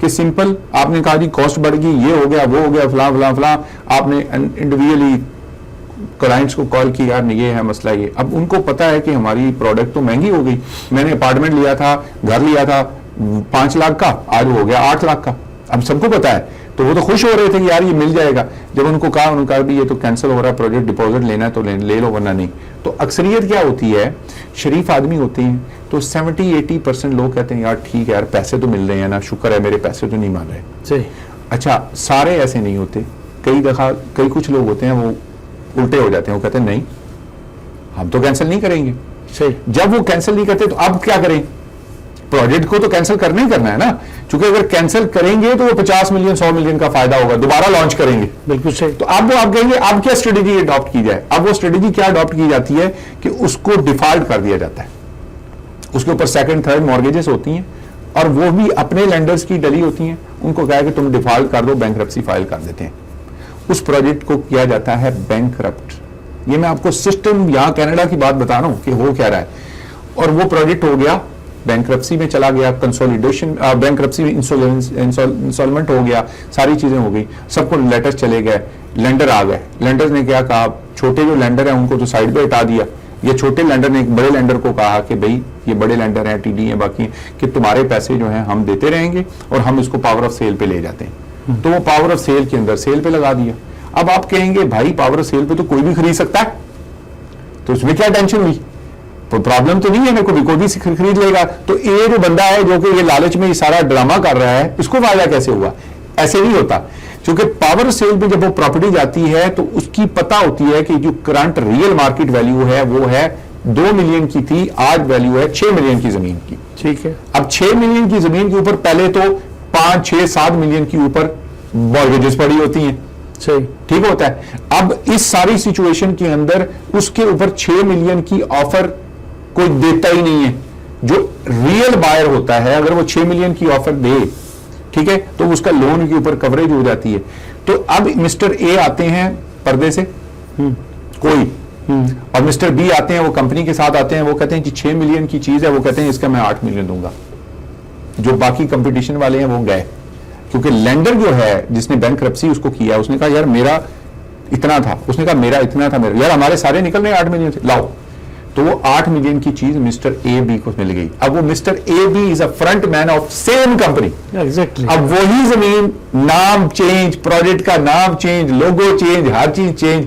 کہ سمپل آپ نے کہا جی کاسٹ بڑھ گئی, یہ ہو گیا, وہ ہو گیا, فلاں فلاں فلاں, آپ نے انڈیویجلی کلائنٹس کو کال کی, یار یہ ہے مسئلہ یہ. اب ان کو پتا ہے کہ ہماری پروڈکٹ تو مہنگی ہو گئی, میں نے اپارٹمنٹ لیا تھا, گھر لیا تھا 5 لاکھ کا, آج ہو گیا 8 لاکھ کا. اب سب کو پتا ہے, تو وہ تو خوش ہو رہے تھے کہ یار یہ مل جائے گا. جب ان کو کہا, انہوں نے کہا بھی یہ تو کینسل ہو رہا ہے پروجیکٹ, ڈپازٹ لینا ہے تو لے لو ورنہ نہیں. تو اکثریت کیا ہوتی ہے, شریف آدمی ہوتے ہیں تو 70-80% لوگ کہتے ہیں یار ٹھیک ہے یار پیسے تو مل رہے ہیں نا, شکر ہے میرے پیسے تو نہیں مان رہے. صحیح. اچھا سارے ایسے نہیں ہوتے, کئی دفعہ کچھ لوگ ہوتے ہیں وہ الٹے ہو جاتے ہیں, وہ کہتے ہیں نہیں ہم تو کینسل نہیں کریں گے. صحیح. جب وہ کینسل نہیں کرتے تو اب کیا کریں, پروجیکٹ کو تو کینسل کرنا ہی کرنا ہے نا, چونکہ اگر کینسل کریں گے تو وہ 50 ملین 100 ملین کا فائدہ ہوگا, دوبارہ لانچ کریں گے. بالکل صحیح. تو اب وہ آپ کہیں گے اب کیا اسٹریٹجی اڈاپٹ کی جائے. اب وہ اسٹریٹجی کیا اڈاپٹ کی جاتی ہے کہ اس کو ڈیفالٹ کر دیا جاتا ہے, اس کے اوپر سیکنڈ تھرڈ مارگیجز ہوتی ہیں اور وہ بھی اپنے لینڈرز کی ڈلی ہوتی ہیں, ان کو کہا کہ تم ڈیفالٹ کر دو, بینکرپسی فائل کر دیتے ہیں. اس پروجیکٹ کو کیا جاتا ہے بینکرپٹ. یہ میں آپ کو سسٹم یہاں کینیڈا کی بات بتا رہا ہوں کہ ہو کیا رہا ہے. اور وہ پروجیکٹ ہو گیا بینکرپسی میں چلا گیا, کنسولیڈیشن بینکرپسی میں انسالمنٹ ہو گیا, ساری چیزیں ہو گئی, سب کو لیٹر چلے گئے, لینڈر آ گئے. لینڈر نے کیا کہا, چھوٹے جو لینڈر ہیں ان کو تو سائڈ پہ ہٹا دیا. یہ چھوٹے لینڈر نے ایک بڑے لینڈر کو کہا کہ بھائی یہ بڑے لینڈر ہیں, ٹی ڈی ہیں, باقی کہ تمہارے پیسے جو ہیں ہم دیتے رہیں گے اور ہم اس کو پاور آف سیل پہ لے جاتے ہیں. تو وہ پاور آف سیل کے اندر سیل پہ لگا دیا. اب آپ کہیں گے بھائی پاور آف سیل پہ تو کوئی بھی خرید سکتا ہے, تو اس میں کیا ٹینشن ہوئی, پرابلم تو نہیں ہے, کوئی بھی خرید لے گا. تو یہ جو بندہ ہے جو کہ یہ لالچ میں یہ سارا ڈرامہ کر رہا ہے, اس کو فائدہ کیسے ہوا؟ ایسے نہیں ہوتا. چونکہ پاور سیل پہ جب وہ پراپرٹی جاتی ہے تو اس کی پتہ ہوتی ہے کہ جو کرنٹ ریئل مارکیٹ ویلیو ہے وہ ہے 2 ملین کی تھی, آج ویلیو ہے 6 ملین کی زمین کی. ٹھیک ہے. اب 6 ملین کی زمین کے اوپر پہلے تو 5 6 7 ملین کے اوپر مارگیجز پڑی ہوتی ہیں. صحیح. ٹھیک ہوتا ہے. اب اس ساری سچویشن کے اندر اس کے اوپر 6 ملین کی آفر کوئی دیتا ہی نہیں ہے. جو ریئل بائر ہوتا ہے اگر وہ 6 ملین کی آفر دے, ٹھیک ہے, تو اس کا لون کے اوپر کوریج ہو جاتی ہے. تو اب مسٹر اے آتے ہیں پردے سے کوئی, اور مسٹر بی آتے ہیں, وہ کمپنی کے ساتھ آتے ہیں, وہ کہتے ہیں کہ 6 ملین کی چیز ہے, وہ کہتے ہیں اس کا میں 8 ملین دوں گا. جو باقی کمپٹیشن والے ہیں وہ گئے, کیونکہ لینڈر جو ہے جس نے بینکرپسی اس کو کیا, اس نے کہا یار میرا اتنا تھا, اس نے کہا میرا اتنا تھا, یار ہمارے سارے نکل رہے ہیں 8 ملین سے, لاؤ. تو وہ 8 ملین کی چیز مسٹر اے بی کو مل گئی. اب وہ mister A B is a front man of same company. Exactly. اب وہی زمین, نام چینج, پروجیکٹ کا نام چینج, لوگو چینج, ہر چیز چینج.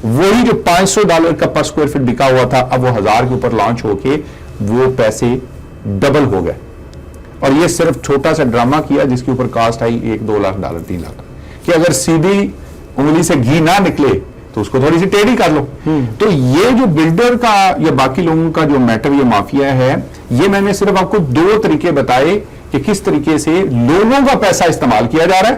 وہی جو $500 کا پر اسکوائر فٹ بکا ہوا تھا, اب وہ 1000 کے اوپر لانچ ہو کے وہ پیسے ڈبل ہو گئے. اور یہ صرف چھوٹا سا ڈرامہ کیا جس کے اوپر کاسٹ آئی $1-2 لاکھ 3 لاکھ, کہ اگر سیدھی انگلی سے گھی نہ نکلے تو اس کو تھوڑی سی ٹیڑھی کر لو. تو یہ جو بلڈر کا یا باقی لوگوں کا جو میٹر, یہ مافیا ہے, یہ میں نے صرف آپ کو 2 طریقے بتائے کہ کس طریقے سے لوگوں کا پیسہ استعمال کیا جا رہا ہے,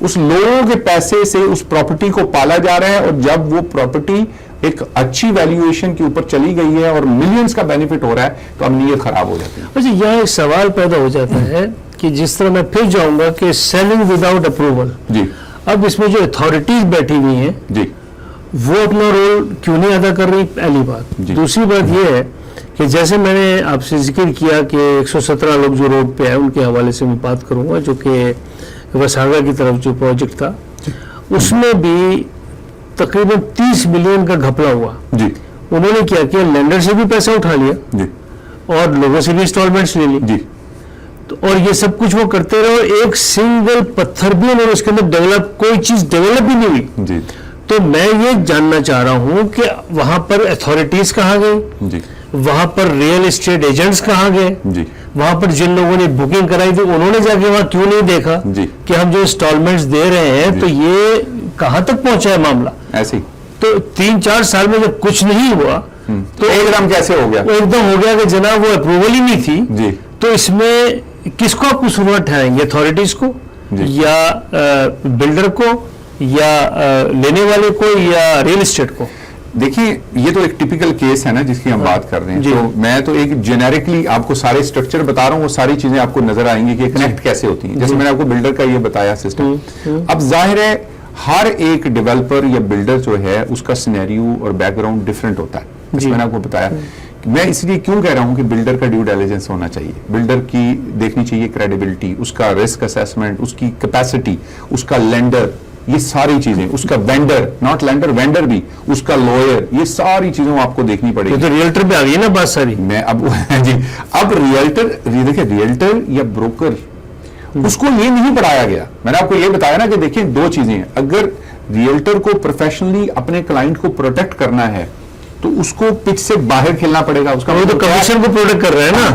اس لوگوں کے پیسے سے اس پراپرٹی کو پالا جا رہا ہے, اور جب وہ پراپرٹی ایک اچھی ویلیویشن کے اوپر چلی گئی ہے اور ملینز کا بینیفٹ ہو رہا ہے, تو اب نیت خراب ہو جاتی ہے. اچھا, یہاں ایک سوال پیدا ہو جاتا ہے کہ جس طرح میں پھر جاؤں گا کہ سیلنگ وداؤٹ اپروول, جی اب اس میں جو اتھارٹیز بیٹھی ہوئی ہیں جی وہ اپنا رول کیوں نہیں ادا کر رہی, پہلی بات. جی. دوسری بات یہ ہے کہ جیسے میں نے آپ سے ذکر کیا کہ 117 لوگ جو روڈ پہ آئے ان کے حوالے سے میں بات کروں گا, جو کہ وساگا کی طرف جو پروجیکٹ تھا اس میں بھی تقریباً 30 ملین کا گھپلا ہوا. جی. انہوں نے کیا کیا, لینڈر سے بھی پیسہ اٹھا لیا جی اور لوگوں سے بھی انسٹالمنٹس لے لی. جی. اور یہ سب کچھ وہ کرتے رہے, اور ایک سنگل پتھر بھی انہوں نے اس کے اندر ڈیولپ, کوئی چیز ڈیولپ بھی نہیں ہوئی. جی. تو میں یہ جاننا چاہ رہا ہوں کہ وہاں پر اتھارٹیز کہاں گئی, جی. وہاں پر ریئل اسٹیٹ ایجنٹس کہاں گئے, جی. وہاں پر جن لوگوں نے بکنگ کرائی تھی انہوں نے جا کے وہاں کیوں نہیں دیکھا جی. کہ ہم جو انسٹالمنٹس دے رہے ہیں جی. تو یہ کہاں تک پہنچا ہے معاملہ. ایسے ہی تو 3-4 سال میں جب کچھ نہیں ہوا تو ایک دم کیسے ہو گیا, ایک دم ہو گیا کہ جناب وہ اپروول ہی نہیں تھی. جی. تو اس میں کس کو آپ قصوروار ٹھہرائیں گے, اتھارٹیز کو جی. یا بلڈر کو یا لینے والے کو یا ریل اسٹیٹ کو؟ دیکھیے یہ تو ایک ٹپیکل کیس ہے نا جس کی ہم بات کر رہے ہیں. جی. تو میں تو ایک جنیرکلی آپ کو سارے اسٹرکچر بتا رہا ہوں, وہ ساری چیزیں آپ کو نظر آئیں گی کہ کنیکٹ کیسے ہوتی ہیں. جیسے میں نے آپ کو بلڈر کا یہ بتایا سسٹم. اب ظاہر ہے ہر ایک ڈیولپر یا بلڈر جو ہے اس کا سینیریو اور بیک گراؤنڈ ڈفرینٹ ہوتا ہے. جیسے میں نے آپ کو بتایا میں اس لیے کیوں کہہ رہا ہوں کہ بلڈر کا ڈیو ڈیلیجنس ہونا چاہیے, بلڈر کی دیکھنی چاہیے کریڈیبلٹی, اس کا رسک اسیسمنٹ, اس کی کیپیسٹی, اس کا لینڈر, یہ ساری چیزیں, اس کا وینڈر, ناٹ لینڈر, وینڈر بھی, اس کا لوئر, یہ ساری چیزوں آپ کو دیکھنی پڑے گی. تو ریئلٹر پہ آ گئی نا بات ساری. میں اب جی اب دیکھیں ریئلٹر یا بروکر, اس کو یہ نہیں پڑھایا گیا. میں نے آپ کو یہ بتایا نا کہ دیکھیں دو چیزیں ہیں, اگر ریئلٹر کو پروفیشنلی اپنے کلائنٹ کو پروٹیکٹ کرنا ہے تو اس کو پچ سے باہر کھیلنا پڑے گا. اس کا وہ تو کمیشن کو پروٹیکٹ کر رہے ہیں نا.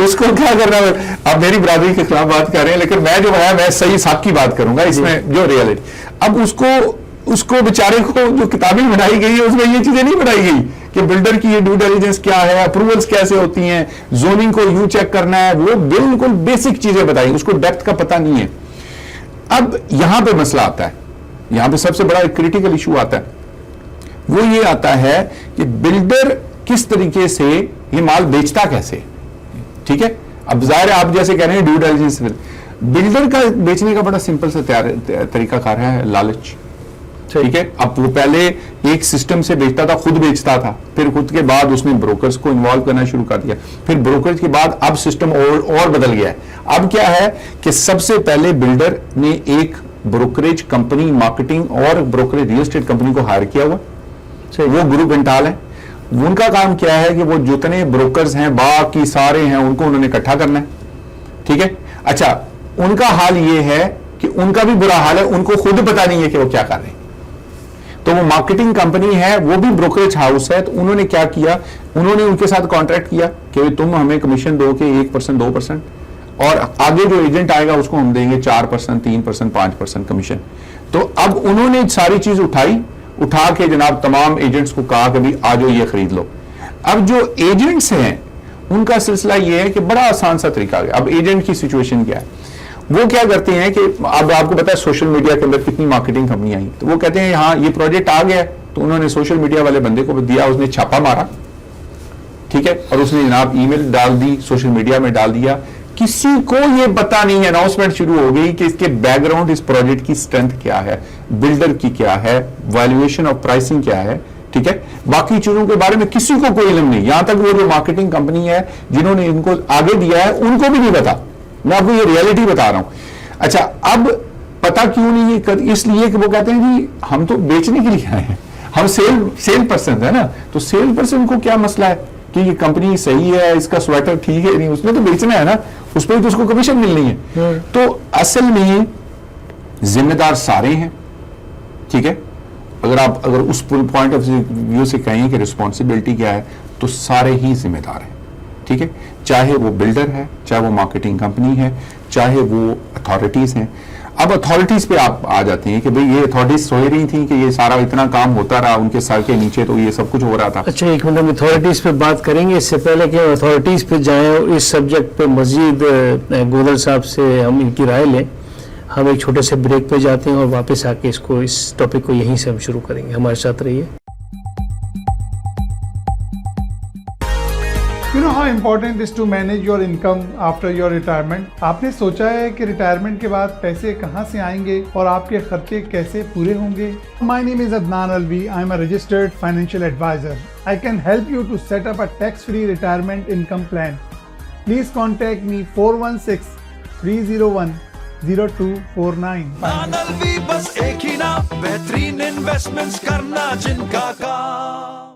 اس کو کیا کرنا ہے, اب میری برادری کے خلاف بات کر رہے ہیں, لیکن میں جو ہے میں صحیح ساتھ کی بات کروں گا اس میں جو ریئلٹی. اب اس کو بیچارے کو جو کتابیں بنائی گئی ہے اس میں یہ چیزیں نہیں بنائی گئی کہ بلڈر کی یہ ڈیو ڈیلیجنس کیا ہے, اپروولز کیسے ہوتی ہیں, زوننگ کو یوں چیک کرنا ہے, وہ بالکل بیسک چیزیں بتائی, اس کو ڈیپتھ کا پتہ نہیں ہے. اب یہاں پہ مسئلہ آتا ہے, یہاں پہ سب سے بڑا ایک کریٹیکل ایشو آتا ہے, وہ یہ آتا ہے کہ بلڈر کس طریقے سے یہ مال بیچتا کیسے. ٹھیک ہے, اب ظاہر ہے آپ جیسے کہہ رہے ہیں ڈیو ڈیلیجنس, بلڈر کا بیچنے کا بڑا سمپل سا طریقہ کار ہے لالچ. ٹھیک ہے, اب وہ پہلے ایک سسٹم سے بیچتا تھا, خود بیچتا تھا, پھر خود کے بعد اس نے بروکرز کو انوالو کرنا شروع کر دیا, پھر بروکرز کے بعد اب سسٹم اور بدل گیا ہے. اب کیا ہے کہ سب سے پہلے بلڈر نے ایک بروکریج کمپنی, مارکیٹنگ اور بروکریج ریل اسٹیٹ کمپنی کو ہائر کیا ہوا. وہ گروپ انٹال ہے, ان کا کام کیا ہے کہ وہ جتنے بروکرز ہیں باقی سارے ہیں ان کو انہوں نے اکٹھا کرنا ہے. ٹھیک ہے, اچھا ان کا حال یہ ہے کہ ان کا بھی برا حال ہے, ان کو خود پتا نہیں ہے کہ وہ کیا کر رہے ہیں. تو وہ مارکیٹنگ کمپنی ہے, وہ بھی بروکریج ہاؤس ہے, تو انہوں نے کیا کیا, انہوں نے ان کے ساتھ کانٹریکٹ کیا کہ تم ہمیں کمیشن دو کہ 1% 2%, اور آگے جو ایجنٹ آئے گا اس کو ہم دیں گے 4% 3% 5% کمیشن. تو اب انہوں نے ساری چیز اٹھا کے جناب تمام ایجنٹس کو کہا کہ بھی آ جاؤ یہ خرید لو. اب جو ایجنٹس ہیں ان کا سلسلہ یہ ہے کہ بڑا آسان سا طریقہ ہے. اب ایجنٹ کی سچویشن کیا ہے, وہ کیا کرتے ہیں کہ اب آپ کو پتا ہے سوشل میڈیا کے اندر کتنی مارکیٹنگ کمپنی آئی, تو وہ کہتے ہیں ہاں یہ پروجیکٹ آ گیا ہے, تو انہوں نے سوشل میڈیا والے بندے کو دیا, اس نے چھاپا مارا. ٹھیک ہے, اور اس نے جناب ای میل ڈال دی, سوشل میڈیا میں ڈال دیا, کسی کو یہ پتا نہیں, اناؤنسمنٹ شروع ہو گئی کہ اس کے بیک گراؤنڈ اس پروجیکٹ کی اسٹرینتھ کیا ہے, بلڈر کی کیا ہے, ویلیویشن آف پرائسنگ کیا ہے. ٹھیک ہے, باقی چیزوں کے بارے میں کسی کو کوئی علم نہیں, یہاں تک وہ جو مارکیٹنگ کمپنی ہے جنہوں نے ان کو آگے دیا ہے ان کو بھی نہیں پتا. میں آپ کو یہ ریئلٹی بتا رہا ہوں. اچھا, اب پتا کیوں نہیں, اس لیے کہ وہ کہتے ہیں جی ہم تو بیچنے کے لیے آئے ہیں, ہم سیل پرسن ہے نا, تو سیل پرسن کو کیا مسئلہ ہے کہ یہ کمپنی صحیح ہے, اس کا سویٹر ٹھیک ہے نہیں, اس نے تو بیچنا ہے نا, اس پہ تو اس کو کمیشن ملنی ہے. تو اصل میں ذمہ دار سارے ہیں. ٹھیک ہے, اگر اس پوائنٹ آف ویو سے کہیں کہ ریسپانسبلٹی کیا ہے, تو سارے ہی ذمہ دار ہیں. ٹھیک ہے, چاہے وہ بلڈر ہے, چاہے وہ مارکیٹنگ کمپنی ہے, چاہے وہ اتھارٹیز ہیں. اب اتھارٹیز پہ آپ آ جاتے ہیں کہ بھئی یہ اتھارٹیز سوچ رہی تھیں کہ یہ سارا اتنا کام ہوتا رہا ان کے سر کے نیچے, تو یہ سب کچھ ہو رہا تھا. اچھا, ایک منٹ, ہم اتھارٹیز پہ بات کریں گے. اس سے پہلے کہ ہم اتھارٹیز پہ جائیں اور اس سبجیکٹ پہ مزید گودر صاحب سے ہم ان کی رائے لیں, ہم ایک چھوٹے سے بریک پہ جاتے ہیں اور واپس آ کے اس ٹاپک کو یہیں سے ہم شروع کریں گے. ہمارے ساتھ رہیے. You know how important is to manage your income after your retirement? آپ نے سوچا ہے کہ ریٹائرمنٹ کے بعد پیسے کہاں سے آئیں گے اور آپ کے خرچے کیسے پورے ہوں گے؟ My name is Adnan Alvi. I am a registered financial advisor. I can help you to set up a tax-free retirement income plan. Please contact me 416-301-0249. Adnan Alvi بس ایک ہی نام, بہترین انویسٹمنٹس کرنا جن کا کام.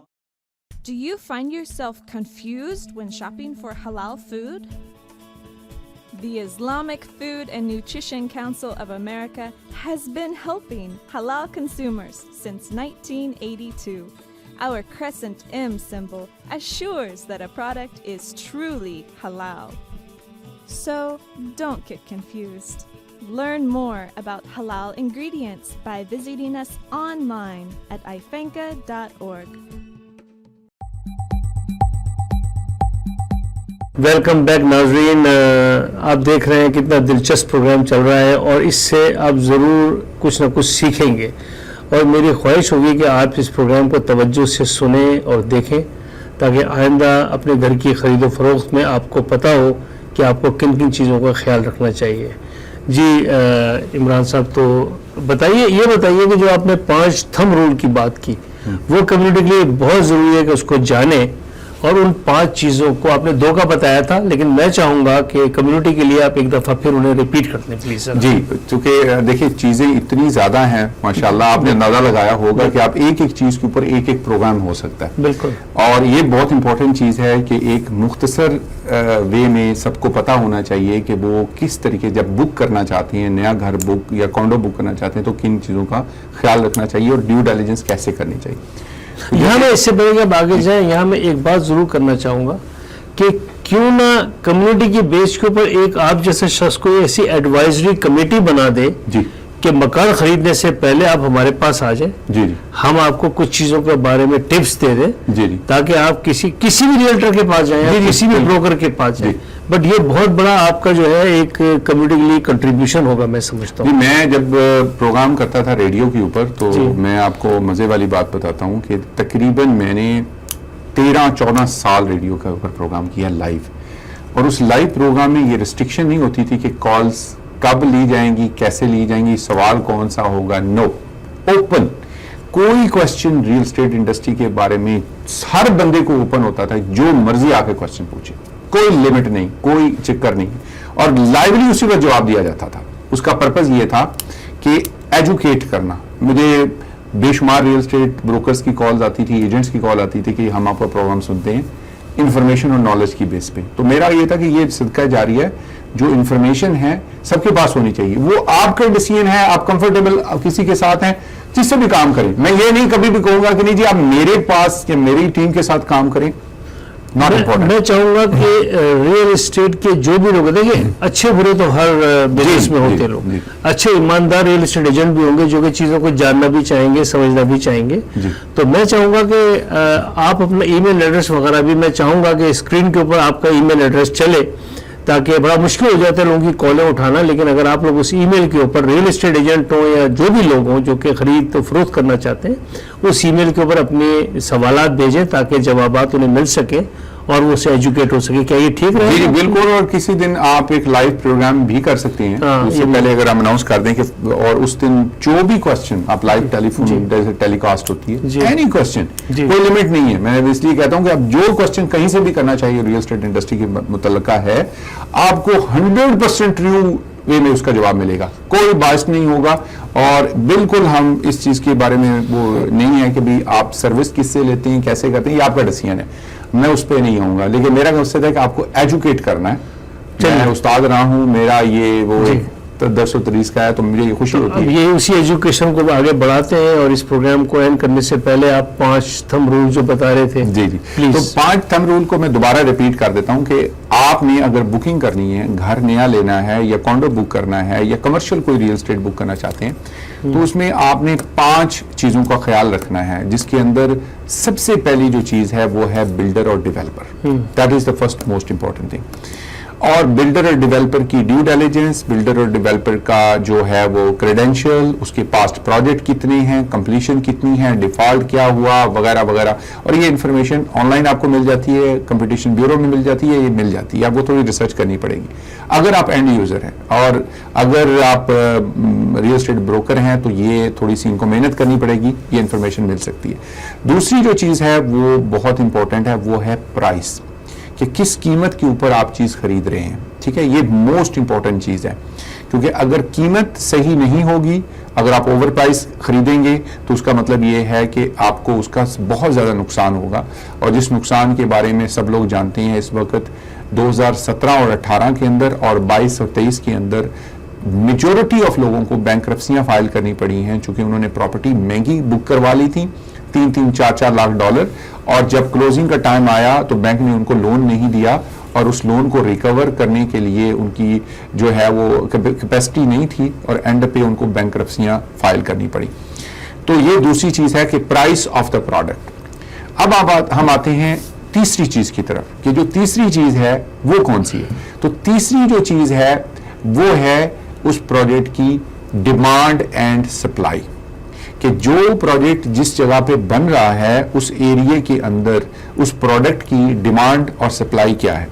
Do you find yourself confused when shopping for halal food? The Islamic Food and Nutrition Council of America has been helping halal consumers since 1982. Our crescent M symbol assures that a product is truly halal. So don't get confused. Learn more about halal ingredients by visiting us online at ifenka.org. Welcome back ناظرین. آپ دیکھ رہے ہیں کتنا دلچسپ پروگرام چل رہا ہے اور اس سے آپ ضرور کچھ نہ کچھ سیکھیں گے, اور میری خواہش ہوگی کہ آپ اس پروگرام کو توجہ سے سنیں اور دیکھیں تاکہ آئندہ اپنے گھر کی خرید و فروخت میں آپ کو پتہ ہو کہ آپ کو کن کن چیزوں کا خیال رکھنا چاہیے. جی عمران صاحب, تو بتائیے, یہ بتائیے کہ جو آپ نے 5 تھم رول کی بات کی, وہ کمیونٹی کے لیے بہت ضروری ہے کہ اس کو جانیں اور ان 5 چیزوں کو آپ نے 2 کا بتایا تھا, لیکن میں چاہوں گا کہ کمیونٹی کے لیے آپ ایک دفعہ پھر انہیں ریپیٹ کر دیں پلیز سر. جی, چونکہ دیکھیں چیزیں اتنی زیادہ ہیں ماشاءاللہ, آپ نے اندازہ لگایا ہوگا کہ آپ ایک ایک چیز کے اوپر ایک ایک پروگرام ہو سکتا ہے. بالکل, اور یہ بہت امپورٹنٹ چیز ہے کہ ایک مختصر وے میں سب کو پتا ہونا چاہیے کہ وہ کس طریقے, جب بک کرنا چاہتے ہیں نیا گھر بک یا کانڈو بک کرنا چاہتے ہیں تو کن چیزوں کا خیال رکھنا چاہیے اور ڈیو ڈیلیجنس کیسے کرنی چاہیے. یہاں میں اس سے پہلے کہ آپ آگے جائیں, یہاں میں ایک بات ضرور کرنا چاہوں گا کہ کیوں نہ کمیونٹی کی بیس کے اوپر ایک آپ جیسے شخص کو ایسی ایڈوائزری کمیٹی بنا دے جی کہ مکان خریدنے سے پہلے آپ ہمارے پاس آ جائیں, جی جی ہم آپ کو کچھ چیزوں کے بارے میں ٹپس دے دیں جی جی تاکہ آپ کسی بھی ریئلٹر کے پاس جائیں یا کسی بھی بروکر کے پاس جائیں. بٹ یہ بہت بڑا آپ کا جو ہے ایک کمیونٹی کے لیے کنٹریبیوشن ہوگا میں سمجھتا ہوں. میں جب پروگرام کرتا تھا ریڈیو کے اوپر تو میں آپ کو مزے والی بات بتاتا ہوں کہ تقریباً میں نے 13-14 سال ریڈیو کے اوپر پروگرام کیا لائیو, اور اس لائیو پروگرام میں یہ ریسٹرکشن نہیں ہوتی تھی کہ کالز کب لی جائیں گی, کیسے لی جائیں گی, سوال کون سا ہوگا. نو, اوپن, کوئی کوشچن ریل اسٹیٹ انڈسٹری کے بارے میں ہر بندے کو اوپن ہوتا تھا, جو مرضی آ کے کوشچن پوچھے, کوئی لمٹ نہیں, کوئی چکر نہیں, اور لائیولی اسی وقت جواب دیا جاتا تھا. اس کا پرپز یہ تھا کہ ایجوکیٹ کرنا. مجھے بے شمار ریل اسٹیٹ بروکرز کی کالز آتی تھی, ایجنٹس کی کال آتی تھی کہ ہم آپ کا پروگرام سنتے ہیں انفارمیشن اور نالج کی بیس پہ. تو میرا یہ تھا کہ یہ صدقہ جاری ہے, جو انفارمیشن ہے سب کے پاس ہونی چاہیے. وہ آپ کا ڈیسیژن ہے, آپ کمفرٹیبل کسی کے ساتھ ہیں, جس سے بھی کام کریں. میں یہ نہیں کبھی بھی کہوں گا کہ نہیں جی آپ میرے پاس یا میری ٹیم کے ساتھ کام کریں. میں چاہوں گا کہ ریئل اسٹیٹ کے جو بھی لوگ دیکھیں, اچھے برے تو ہر بزنس میں ہوتے لوگ, اچھے ایماندار ریئل اسٹیٹ ایجنٹ بھی ہوں گے جو کہ چیزوں کو جاننا بھی چاہیں گے, سمجھنا بھی چاہیں گے. تو میں چاہوں گا کہ آپ اپنا ای میل ایڈریس وغیرہ بھی, میں چاہوں گا کہ اسکرین کے اوپر آپ کا ای میل ایڈریس چلے, تاکہ بڑا مشکل ہو جاتا ہے لوگوں کی کالیں اٹھانا. لیکن اگر آپ لوگ اس ای میل کے اوپر ریئل اسٹیٹ ایجنٹ ہوں یا جو بھی لوگ ہوں جو کہ خرید فروخت کرنا چاہتے ہیں, اس ای میل کے اوپر اپنے سوالات بھیجیں تاکہ جوابات انہیں مل سکے اور وہ اسے ایجوکیٹ ہو سکے. کیا یہ ٹھیک رہے؟ جی بالکل, اور کسی دن آپ ایک لائیو پروگرام بھی کر سکتے ہیں. اس سے پہلے اگر ہم اناؤنس کر دیں کہ اور اس دن جو بھی کوشچن آپ لائیو ٹیلی فون ٹیلی کاسٹ ہوتی ہے, اینی کوشچن, کوئی لمٹ نہیں ہے. میں اس لیے کہتا ہوں کہ آپ جو کوشچن کہیں سے بھی کرنا چاہیے ریئل اسٹیٹ انڈسٹری کے متعلقہ ہے, آپ کو 100% ٹرو وے میں اس کا جواب ملے گا, کوئی باعث نہیں ہوگا. اور بالکل ہم اس چیز کے بارے میں وہ نہیں ہے کہ بھی آپ سروس کس سے لیتے ہیں, کیسے کرتے ہیں, یہ آپ کا ڈیسیژن ہے, میں اس پہ نہیں آؤں گا. لیکن میرا مقصد ہے کہ آپ کو ایجوکیٹ کرنا ہے. میں استاد رہا ہوں, میرا یہ وہ درس و تدریس کا ہے, تو مجھے یہ خوشی ہوتی ہے. یہ اسی ایجوکیشن کو آگے بڑھاتے ہیں, اور اس پروگرام کو اینڈ کرنے سے پہلے آپ 5 تھم رول جو بتا رہے تھے. جی جی, تو 5 تھم رول کو میں دوبارہ ریپیٹ کر دیتا ہوں کہ آپ نے اگر بکنگ کرنی ہے, گھر نیا لینا ہے یا کانڈو بک کرنا ہے یا کمرشل کوئی ریئل اسٹیٹ بک کرنا چاہتے ہیں, تو اس میں آپ نے 5 چیزوں کا خیال رکھنا ہے, جس کے اندر سب سے پہلی جو چیز ہے وہ ہے بلڈر اور developer. That is the first most important thing. اور بلڈر اور ڈیولپر کی ڈیو ڈیلیجنس, بلڈر اور ڈیولپر کا جو ہے وہ کریڈینشیل, اس کے پاسٹ پروجیکٹ کتنے ہیں, کمپلیشن کتنی ہے, ڈیفالٹ کیا ہوا, وغیرہ وغیرہ. اور یہ انفارمیشن آن لائن آپ کو مل جاتی ہے, کمپٹیشن بیورو میں مل جاتی ہے, یہ مل جاتی ہے. آپ کو تھوڑی ریسرچ کرنی پڑے گی اگر آپ اینڈ یوزر ہیں, اور اگر آپ ریئل اسٹیٹ بروکر ہیں تو یہ تھوڑی سی ان کو محنت کرنی پڑے گی, یہ انفارمیشن مل سکتی ہے. دوسری جو چیز ہے وہ بہت امپورٹنٹ ہے, وہ ہے پرائس, کہ کس قیمت کے اوپر آپ چیز خرید رہے ہیں. ٹھیک ہے, یہ موسٹ امپورٹنٹ چیز ہے, کیونکہ اگر قیمت صحیح نہیں ہوگی, اگر آپ اوور پرائس خریدیں گے تو اس کا مطلب یہ ہے کہ آپ کو اس کا بہت زیادہ نقصان ہوگا. اور جس نقصان کے بارے میں سب لوگ جانتے ہیں, اس وقت 2017 اور 18 کے اندر اور 22 اور 23 کے اندر میجورٹی آف لوگوں کو بینکرپسیاں فائل کرنی پڑی ہیں, چونکہ انہوں نے پراپرٹی مہنگی بک کروا لی تھی, 3-4 لاکھ ڈالر, اور جب کلوزنگ کا ٹائم آیا تو بینک نے ان کو لون نہیں دیا, اور اس لون کو ریکور کرنے کے لیے ان کی جو ہے وہ کیپیسٹی نہیں تھی, اور اینڈ پہ ان کو بینکرپسیاں فائل کرنی پڑی. تو یہ دوسری چیز ہے کہ پرائس آف دا پروڈکٹ. اب ہم آتے ہیں تیسری چیز کی طرف, کہ جو تیسری چیز ہے وہ کون سی ہے. تو تیسری جو چیز ہے وہ ہے اس پروجیکٹ کی ڈیمانڈ اینڈ سپلائی, کہ جو پروجیکٹ جس جگہ پہ بن رہا ہے اس ایریے کے اندر اس پروڈکٹ کی ڈیمانڈ اور سپلائی کیا ہے.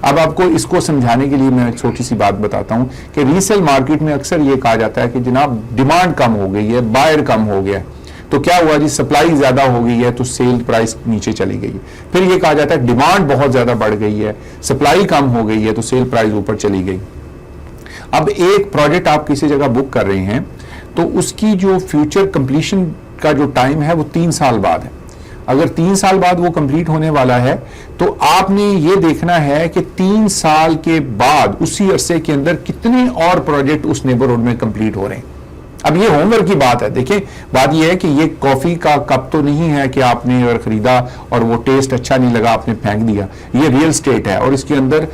اب آپ کو اس کو سمجھانے کے لیے میں ایک چھوٹی سی بات بتاتا ہوں کہ ریسیل مارکیٹ میں اکثر یہ کہا جاتا ہے کہ جناب ڈیمانڈ کم ہو گئی ہے, بائر کم ہو گیا. تو کیا ہوا جی, سپلائی زیادہ ہو گئی ہے تو سیل پرائس نیچے چلی گئی. پھر یہ کہا جاتا ہے ڈیمانڈ بہت زیادہ بڑھ گئی ہے, سپلائی کم ہو گئی ہے تو سیل پرائس اوپر چلی گئی. اب ایک پروجیکٹ آپ کسی جگہ بک کر رہے ہیں تو اس کی جو فیوچر کمپلیشن کا جو ٹائم ہے وہ 3 سال بعد ہے. اگر 3 سال بعد وہ کمپلیٹ ہونے والا ہے تو آپ نے یہ دیکھنا ہے کہ 3 سال کے بعد اسی عرصے کے اندر کتنے اور پروجیکٹ اس نیبرہڈ میں کمپلیٹ ہو رہے ہیں. اب یہ ہوم ورک کی بات ہے. دیکھیں بات یہ ہے کہ یہ کافی کا کپ تو نہیں ہے کہ آپ نے اگر خریدا اور وہ ٹیسٹ اچھا نہیں لگا آپ نے پھینک دیا. یہ ریئل اسٹیٹ ہے اور اس کے اندر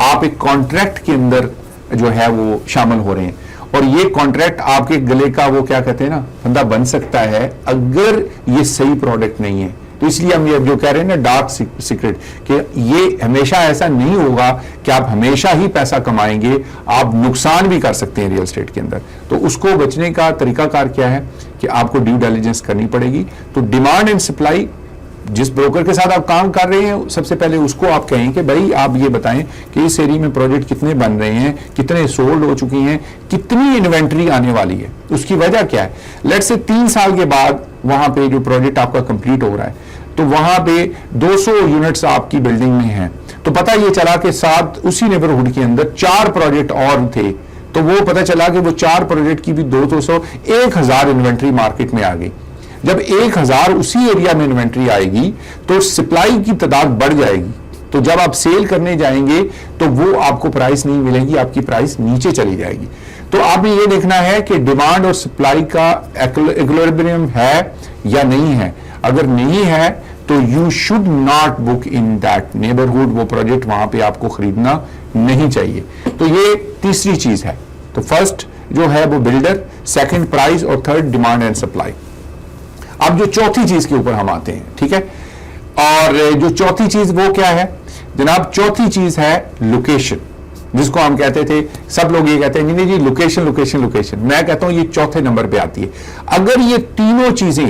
آپ ایک کانٹریکٹ کے اندر جو ہے وہ شامل ہو رہے ہیں, اور یہ کانٹریکٹ آپ کے گلے کا وہ کیا کہتے ہیں نا بندہ بن سکتا ہے اگر یہ صحیح پروڈکٹ نہیں ہے. تو اس لیے ہم یہ جو کہہ رہے ہیں نا ڈارک سیکرٹ کہ یہ ہمیشہ ایسا نہیں ہوگا کہ آپ ہمیشہ ہی پیسہ کمائیں گے, آپ نقصان بھی کر سکتے ہیں ریئل اسٹیٹ کے اندر. تو اس کو بچنے کا طریقہ کار کیا ہے کہ آپ کو ڈیو ڈیلیجنس کرنی پڑے گی. تو ڈیمانڈ اینڈ سپلائی, جس بروکر کے ساتھ آپ کام کر رہے ہیں سب سے پہلے اس کو آپ کہیں کہ بھائی آپ یہ بتائیں کہ اس ایریا میں پروجیکٹ کتنے بن رہے ہیں, کتنے سولڈ ہو چکی ہیں, کتنی انوینٹری آنے والی ہے, اس کی وجہ کیا ہے. لیٹ سے 3 سال کے بعد وہاں پہ جو پروجیکٹ آپ کا کمپلیٹ ہو رہا ہے تو وہاں پہ 200 یونٹس آپ کی بلڈنگ میں ہیں, تو پتہ یہ چلا کہ ساتھ اسی نیبرہڈ کے اندر 4 پروجیکٹ اور تھے, تو وہ پتہ چلا کہ وہ 4 پروجیکٹ کی بھی 200 1000 انوینٹری مارکیٹ میں آ گئی. جب 1000 اسی ایریا میں انوینٹری آئے گی تو سپلائی کی تعداد بڑھ جائے گی, تو جب آپ سیل کرنے جائیں گے تو وہ آپ کو پرائس نہیں ملے گی, آپ کی پرائس نیچے چلی جائے گی. تو آپ نے یہ دیکھنا ہے کہ ڈیمانڈ اور سپلائی کا ایکویلبریم ہے یا نہیں ہے. اگر نہیں ہے تو you should not book in that neighbourhood, وہ پروجیکٹ وہاں پہ آپ کو خریدنا نہیں چاہیے. تو یہ تیسری چیز ہے. تو فرسٹ جو ہے وہ بلڈر, سیکنڈ پرائز, اور تھرڈ ڈیمانڈ اینڈ سپلائی. اب جو چوتھی چیز کے اوپر ہم آتے ہیں, ٹھیک ہے, اور جو چوتھی چیز وہ کیا ہے جناب, چوتھی چیز ہے لوکیشن, جس کو ہم کہتے تھے, سب لوگ یہ کہتے ہیں نہیں جی لوکیشن لوکیشن لوکیشن, میں کہتا ہوں یہ چوتھے نمبر پہ آتی ہے. اگر یہ تینوں چیزیں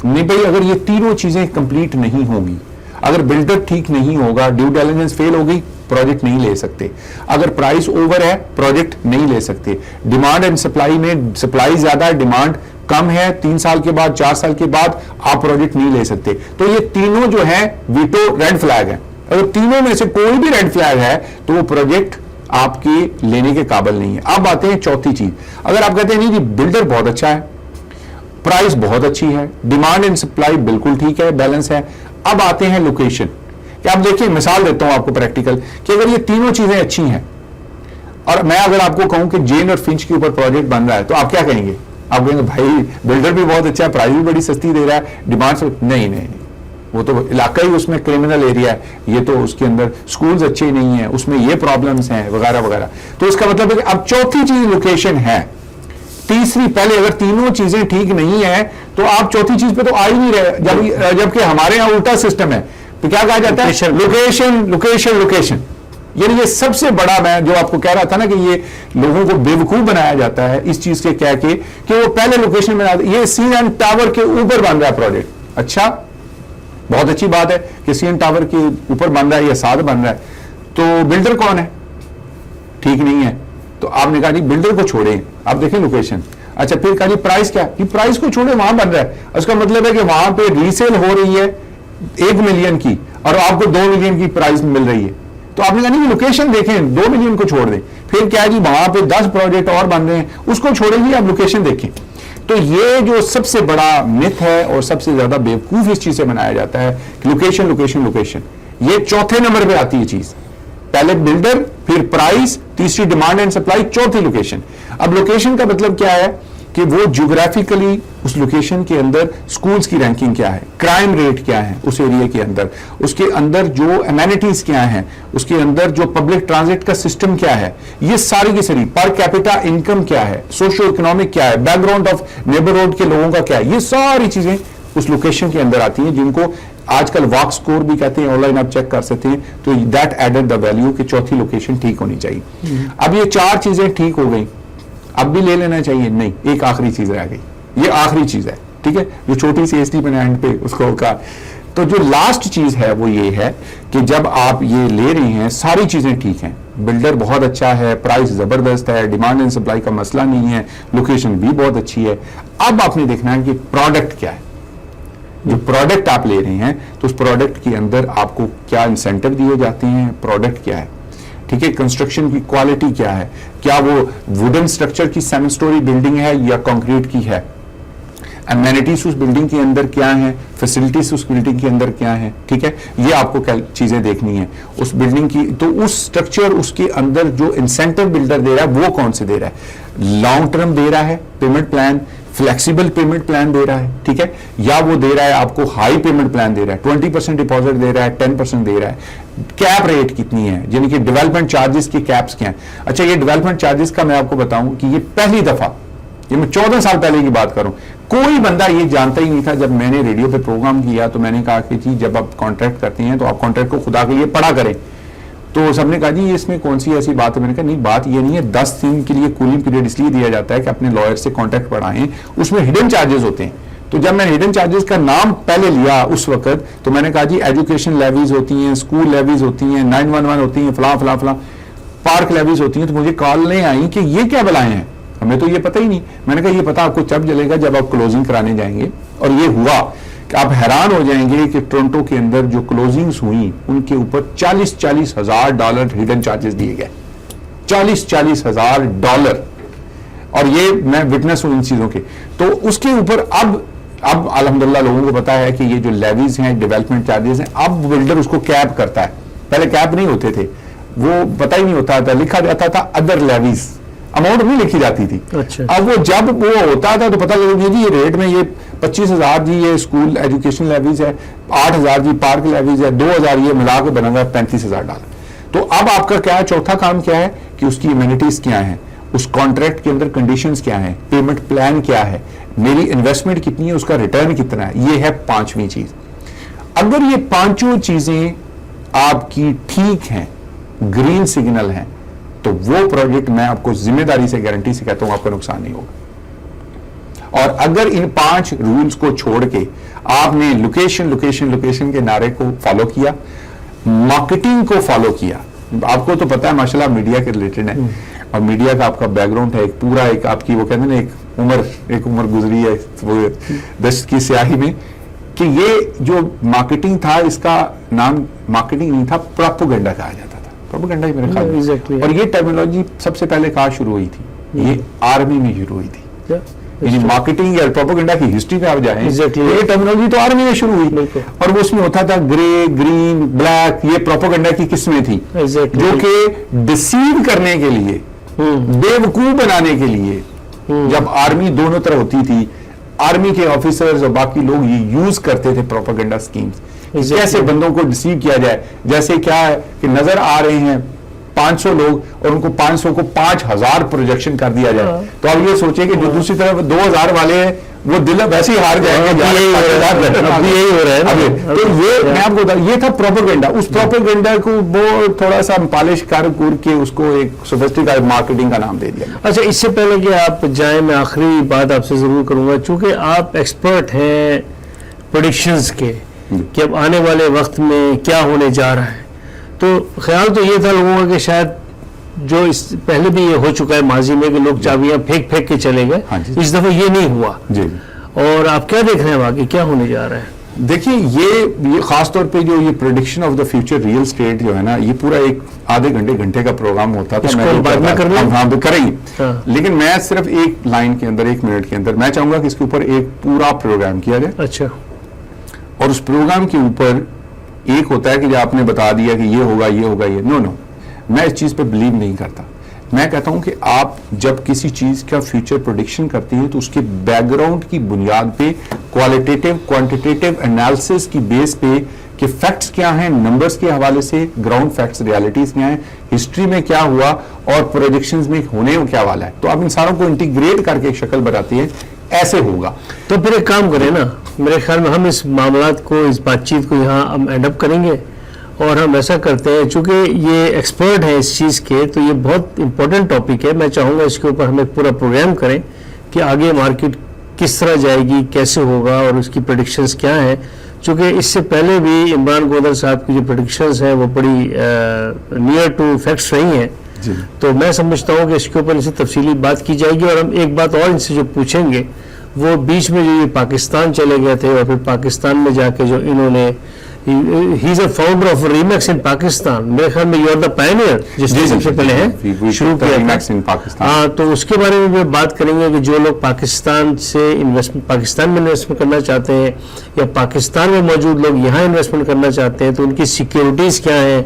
نہیں بھائی, اگر یہ تینوں چیزیں کمپلیٹ نہیں ہوں گی, اگر بلڈر ٹھیک نہیں ہوگا, ڈیو ڈیلیجنس فیل ہو گئی, پروجیکٹ نہیں لے سکتے. اگر پرائس اوور ہے پروجیکٹ نہیں لے سکتے. ڈیمانڈ اینڈ سپلائی میں سپلائی زیادہ ہے, ڈیمانڈ کم ہے, 3 سال کے بعد 4 سال کے بعد آپ پروجیکٹ نہیں لے سکتے. تو یہ تینوں جو ہیں ویٹو ریڈ فلیگ ہیں. اگر تینوں میں سے کوئی بھی ریڈ فلیگ ہے تو وہ پروجیکٹ آپ کے لینے کے قابل نہیں ہے. اب آتے ہیں چوتھی چیز. اگر آپ کہتے ہیں نہیں جی بلڈر بہت اچھا ہے, پرائس بہت اچھی ہے, ڈیمانڈ اینڈ سپلائی بالکل ٹھیک ہے, بیلنس ہے, اب آتے ہیں لوکیشن. کہ آپ دیکھیں مثال دیتا ہوں آپ کو پریکٹیکل, کہ اگر یہ تینوں چیزیں اچھی ہیں اور میں اگر آپ کو کہوں کہ جین اور فنچ کے اوپر پروجیکٹ بن رہا ہے تو آپ کیا کہیں گے؟ آپ کہیں گے بھائی بلڈر بھی بہت اچھا ہے, پرائز بھی بڑی سستی دے رہا ہے, ڈیمانڈ نہیں, وہ تو علاقہ ہی اس میں کرمنل ایریا ہے, یہ تو اس کے اندر سکولز اچھے نہیں ہیں, اس میں یہ پرابلمز ہیں وغیرہ وغیررہ. تو اس کا مطلب ہے کہ اب چوتھی چیز لوکیشن ہے. تیسری, پہلے اگر تینوں چیزیں ٹھیک نہیں ہیں تو آپ چوتھی چیز پہ تو آ ہی نہیں رہے, جبکہ ہمارے یہاں الٹا سسٹم ہے. تو کیا کہا جاتا ہے لوکیشن لوکیشن لوکیشن. یعنی یہ سب سے بڑا, میں جو آپ کو کہہ رہا تھا نا کہ یہ لوگوں کو بیوقوف بنایا جاتا ہے اس چیز کے کہہ کے کہ وہ پہلے لوکیشن میں, یہ سی این ٹاور کے اوپر بن رہا ہے پروجیکٹ. اچھا بہت اچھی بات ہے کہ سی این ٹاور کے اوپر بن رہا ہے یا ساتھ بن رہا ہے, تو بلڈر کون ہے؟ ٹھیک نہیں ہے. تو آپ نے کہا جی بلڈر کو چھوڑیں, آپ دیکھیں لوکیشن. اچھا پھر کہا جی پرائز کیا؟ یہ پرائز کو چھوڑیں, وہاں بن رہا ہے. اس کا مطلب ہے کہ وہاں پہ ریسیل ہو رہی ہے 1 ملین کی اور آپ کو 2 ملین کی پرائز مل رہی ہے. تو آپ نے کہا نہیں لوکیشن دیکھیں, 2 ملین کو چھوڑ دیں. پھر کیا جی وہاں پہ 10 پروجیکٹ اور بن رہے ہیں, اس کو چھوڑیں گی, آپ لوکیشن دیکھیں. تو یہ جو سب سے بڑا مت ہے اور سب سے زیادہ بیوقوف اس چیز سے بنایا جاتا ہے لوکیشن لوکیشن لوکیشن. یہ چوتھے نمبر پہ آتی ہے چیز. پہلے بلڈر, پھر پرائز, تیسری ڈیمانڈ اینڈ سپلائی, چوتھی لوکیشن. اب لوکیشن کا مطلب کیا ہے کہ وہ جیوگرافیکلی اس لوکیشن کے اندر سکولز کی رینکنگ کیا ہے, کرائم ریٹ کیا ہے اس ایریا کے اندر, اس کے اندر جو امینٹیز کیا ہیں, اس کے اندر جو پبلک ٹرانزٹ کا سسٹم کیا ہے, یہ ساری کی ساری, پر کیپیٹا انکم کیا ہے, سوشو اکنامک کیا ہے, بیک گراؤنڈ آف نیبرہڈ کے لوگوں کا کیا ہے, یہ ساری چیزیں اس لوکیشن کے اندر آتی ہیں جن کو آج کل واک سکور بھی کہتے ہیں, آن لائن آپ چیک کر سکتے ہیں. تو دیٹ ایڈڈ دا ویلیو کہ چوتھی لوکیشن ٹھیک ہونی چاہیے. اب یہ 4 چیزیں ٹھیک ہو گئی, اب بھی لے لینا چاہیے؟ نہیں, ایک آخری چیز رہ گئی. یہ آخری چیز ہے, ٹھیک ہے, جو چھوٹی سی ایس ٹی پہ اینڈ پہ اس کو کہا. تو جو لاسٹ چیز ہے وہ یہ ہے کہ جب آپ یہ لے رہے ہیں ساری چیزیں ٹھیک ہیں, بلڈر بہت اچھا ہے, پرائس زبردست ہے, ڈیمانڈ اینڈ سپلائی کا مسئلہ نہیں ہے, لوکیشن بھی بہت اچھی ہے, اب آپ نے دیکھنا ہے کہ پروڈکٹ کیا ہے. جو پروڈکٹ آپ لے رہے ہیں تو اس پروڈکٹ کے اندر آپ کو کیا انسینٹو دیے جاتے ہیں, پروڈکٹ کیا ہے, ٹھیک ہے, کنسٹرکشن کی کوالٹی کیا ہے, کیا وہ ووڈن سٹرکچر کی 7 سٹوری بلڈنگ ہے یا کنکریٹ کی ہے, امینٹیز اس بلڈنگ کے اندر کیا ہیں, فیسلٹیز اس بلڈنگ کے اندر کیا ہیں, ٹھیک ہے, یہ آپ کو چیزیں دیکھنی ہیں اس بلڈنگ کی. تو اس سٹرکچر اس کے اندر جو انسینٹو بلڈر دے رہا ہے وہ کون سے دے رہا ہے, لانگ ٹرم دے رہا ہے payment plan, flexible payment plan دے رہا ہے, ٹھیک ہے, یا وہ دے رہا ہے آپ کو ہائی پیمنٹ پلان دے رہا ہے, 20% ڈپازٹ دے رہا ہے, 10% دے رہا ہے, کیپ ریٹ کتنی ہے, یعنی کہ ڈیولپمنٹ چارجز کی کیپس کیا ہیں. اچھا یہ ڈیولپمنٹ چارجز کا میں آپ کو بتاؤں کہ یہ پہلی دفعہ, یہ میں 14 سال پہلے کی بات کروں, کوئی بندہ یہ جانتا ہی نہیں تھا. جب میں نے ریڈیو پہ پروگرام کیا تو میں نے کہا کہ جی جب آپ کانٹریکٹ کرتے ہیں تو آپ کانٹریکٹ کو خدا کے لیے پڑھا کریں. تو سب نے کہا جی اس میں کون سی ایسی بات ہے, میں نے کہا نہیں بات یہ نہیں ہے, 10 دن کے لیے کولنگ پیریڈ اس لیے دیا جاتا ہے کہ اپنے لائر سے کانٹریکٹ پڑھائیں, اس میں ہڈن چارجز ہوتے ہیں. تو جب میں نے ہڈن چارجز کا نام پہلے لیا اس وقت تو میں نے کہا جی ایجوکیشن لیویز ہوتی ہیں, اسکول لیویز ہوتی ہیں, 911 ہوتی ہیں, فلاں فلاں فلاں پارک لیویز ہوتی ہیں. تو مجھے کالیں آئیں کہ یہ کیا بلائیں ہیں, ہمیں تو یہ پتہ ہی نہیں. میں نے کہا یہ پتہ آپ کو تب چلے گا جب آپ کلوزنگ کرانے جائیں گے. اور یہ ہوا کہ آپ حیران ہو جائیں گے کہ ٹورنٹو کے اندر جو کلوزنگز ہوئیں ان کے اوپر $40,000 ہڈن چارجز دیے گئے, $40,000. اور یہ میں وٹنس ہوں ان چیزوں کے. تو اس کے اوپر اب الحمدللہ لوگوں کو پتا ہے کہ یہ جو لیویز ہیں, ڈیولپمنٹ چارجز ہیں, اب بلڈر اس کو کیپ کرتا ہے. پہلے کیپ نہیں ہوتے تھے, وہ پتہ ہی نہیں ہوتا تھا, لکھا جاتا تھا ادر لیویز, اماؤنٹ نہیں لکھی جاتی تھی. اب وہ جب وہ ہوتا تھا تو پتہ لگا جی یہ ریٹ میں یہ 25,000 جی یہ اسکول ایجوکیشن لیویز ہے, 8,000 جی پارک لیویز ہے, 2,000 یہ ملا کے بنا گا $35,000. تو اب آپ کا کیا چوتھا کام کیا ہے کہ اس کی امینٹیز کیا ہیں, اس کانٹریکٹ کے اندر کنڈیشنز کیا ہیں, پیمنٹ پلان کیا ہے, میری انویسٹمنٹ کتنی ہے, اس کا ریٹرن کتنا ہے. یہ ہے 5ویں چیز. اگر یہ 5 چیزیں آپ کی ٹھیک ہیں, گرین سگنل ہیں, تو وہ پروجیکٹ میں آپ کو ذمہ داری سے گارنٹی سے کہتا ہوں آپ کا نقصان نہیں ہوگا. اور اگر ان 5 رولز کو چھوڑ کے آپ نے لوکیشن کے نعرے کو فالو کیا, مارکیٹنگ کو فالو کیا, آپ کو تو پتا ہے ماشاءاللہ میڈیا کے ریلیٹڈ ہے اور میڈیا کا آپ کا بیک گراؤنڈ ہے, ایک پورا ایک آپ کی وہ کہتے ہیں نا ایک عمر گزری ہے وہ دشت کی سیاہی میں, کہ یہ جو مارکیٹنگ تھا اس کا نام مارکیٹنگ نہیں تھا, پروپیگنڈا کہا جاتا تھا. پروپیگنڈا ہی میرے خیال میں. اور یہ ٹرمینالوجی سب سے پہلے کہاں شروع ہوئی تھی, یہ آرمی میں شروع ہوئی تھی. یعنی مارکیٹنگ یا پروپیگنڈا کی ہسٹری پہ آپ جائیں, یہ ٹرمینالوجی تو آرمی میں شروع ہوئی, اور وہ اس میں ہوتا تھا گرے, گرین, بلیک, یہ پروپیگنڈا کی قسمیں تھیں جو کہ ڈسیو کرنے کے لیے, بے وقوف بنانے کے لیے. جب آرمی دونوں طرح ہوتی تھی, آرمی کے آفیسرز اور باقی لوگ یہ یوز کرتے تھے پروپیگنڈا سکیمز, کیسے بندوں کو ڈسیو کیا جائے. جیسے کیا ہے کہ نظر آ رہے ہیں 500 لوگ اور ان کو 500 کو 5,000 پروجیکشن کر دیا جائے, تو آپ یہ سوچیں کہ جو دوسری طرف 2,000 والے ہیں وہ دل ویسے ہی ہار جائیں گے. یہی ہو رہا ہے. تو یہ میں آپ کو بتا, یہ تھا پروپیگنڈا. اس پروپیگنڈا کو وہ تھوڑا سا پالش کر کے اس کو ایک سوفسٹیکیٹڈ مارکیٹنگ کا نام دے دیا. اچھا اس سے پہلے کہ آپ جائیں, میں آخری بات آپ سے ضرور کروں گا, چونکہ آپ ایکسپرٹ ہیں پریڈکشنز کے کہ اب آنے والے وقت میں کیا ہونے جا رہا ہے. تو خیال تو یہ تھا لوگوں کا کہ شاید جو اس پہلے بھی یہ ہو چکا ہے ماضی میں کہ لوگ چابیاں پھینک کے چلے گئے, اس دفعہ یہ نہیں ہوا. اور آپ کیا دیکھ رہے ہیں واقعی کیا ہونے جا رہا ہے؟ دیکھیں یہ خاص طور پہ جو یہ prediction of the future real estate جو ہے نا, یہ پورا ایک آدھے گھنٹے کا پروگرام ہوتا تھا. میں کریں لیکن میں صرف ایک لائن کے اندر 1 منٹ کے اندر میں چاہوں گا کہ اس کے اوپر ایک پورا پروگرام کیا جائے. اچھا. اور اس پروگرام کے اوپر ایک ہوتا ہے کہ جو آپ نے بتا دیا کہ یہ ہوگا یہ نو میں اس چیز پہ بلیو نہیں کرتا. میں کہتا ہوں کہ آپ جب کسی چیز کا فیوچر پریڈکشن کرتے ہیں تو اس کے بیک گراؤنڈ کی بنیاد پہ کوالٹیٹیو کوانٹیٹیو انالیسس کی بیس پہ کہ فیکٹس کیا ہیں, نمبرز کے حوالے سے گراؤنڈ فیکٹس ریالٹیز کیا ہیں, ہسٹری میں کیا ہوا اور پروجیکشنز میں ہونے کیا والا ہے, تو آپ ان ساروں کو انٹیگریٹ کر کے ایک شکل بناتے ہیں. ایسے ہوگا. تو پھر ایک کام کریں نا, میرے خیال میں ہم اس معاملات کو, اس بات چیت کو یہاں ہم اینڈ اپ کریں گے, اور ہم ایسا کرتے ہیں چونکہ یہ ایکسپرٹ ہیں اس چیز کے, تو یہ بہت امپورٹنٹ ٹاپک ہے. میں چاہوں گا اس کے اوپر ہم ایک پورا پروگرام کریں کہ آگے مارکیٹ کس طرح جائے گی, کیسے ہوگا اور اس کی پریڈکشنز کیا ہیں. چونکہ اس سے پہلے بھی عمران گودر صاحب کی جو پریڈکشنز ہیں وہ بڑی نیئر ٹو فیکٹس رہی ہیں. جی تو میں سمجھتا ہوں کہ اس کے اوپر ان سے تفصیلی بات کی جائے گی. اور ہم ایک بات اور ان سے جو پوچھیں گے وہ بیچ میں جو یہ پاکستان چلے گئے تھے اور پھر پاکستان میں جا کے جو انہوں نے ہی از اے فاؤنڈر آف ریمیکس ان پاکستان, میرے خیال میں یو آر دا پائنیئر جس نے سب سے پہلے ہیں شروع کیا تھا. ہاں, تو اس کے بارے میں بھی بات کریں گے کہ جو لوگ پاکستان سے پاکستان میں انویسٹمنٹ کرنا چاہتے ہیں یا پاکستان میں موجود لوگ یہاں انویسٹمنٹ کرنا چاہتے ہیں تو ان کی سیکیورٹیز کیا ہیں,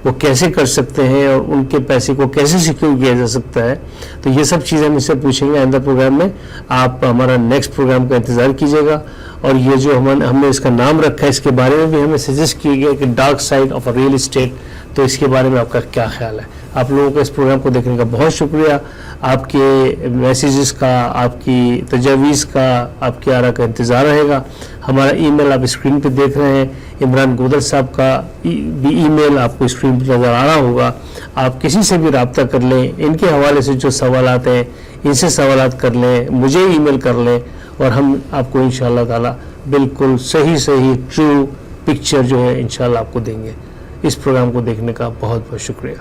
وہ کیسے کر سکتے ہیں اور ان کے پیسے کو کیسے سیکیور کیا جا سکتا ہے. تو یہ سب چیزیں ہم اس سے پوچھیں گے آئندہ پروگرام میں. آپ ہمارا نیکسٹ پروگرام کا انتظار کیجیے گا. اور یہ جو ہم نے اس کا نام رکھا ہے اس کے بارے میں بھی ہمیں سجیسٹ کیا گیا کہ dark side of real estate, تو اس کے بارے میں آپ کا کیا خیال ہے. آپ لوگوں کا اس پروگرام کو دیکھنے کا بہت شکریہ. آپ کے میسیجز کا, آپ کی تجاویز کا, آپ کی آراء کا انتظار رہے گا. ہمارا ای میل آپ اسکرین پہ دیکھ رہے ہیں, عمران گودر صاحب کا بھی ای میل آپ کو اسکرین پہ نظر آ رہا ہوگا. آپ کسی سے بھی رابطہ کر لیں, ان کے حوالے سے جو سوالات ہیں ان سے سوالات کر لیں, مجھے ای میل کر لیں اور ہم آپ کو انشاءاللہ تعالی بالکل صحیح ٹرو پکچر جو ہے انشاءاللہ آپ کو دیں گے. اس پروگرام کو دیکھنے کا بہت بہت شکریہ.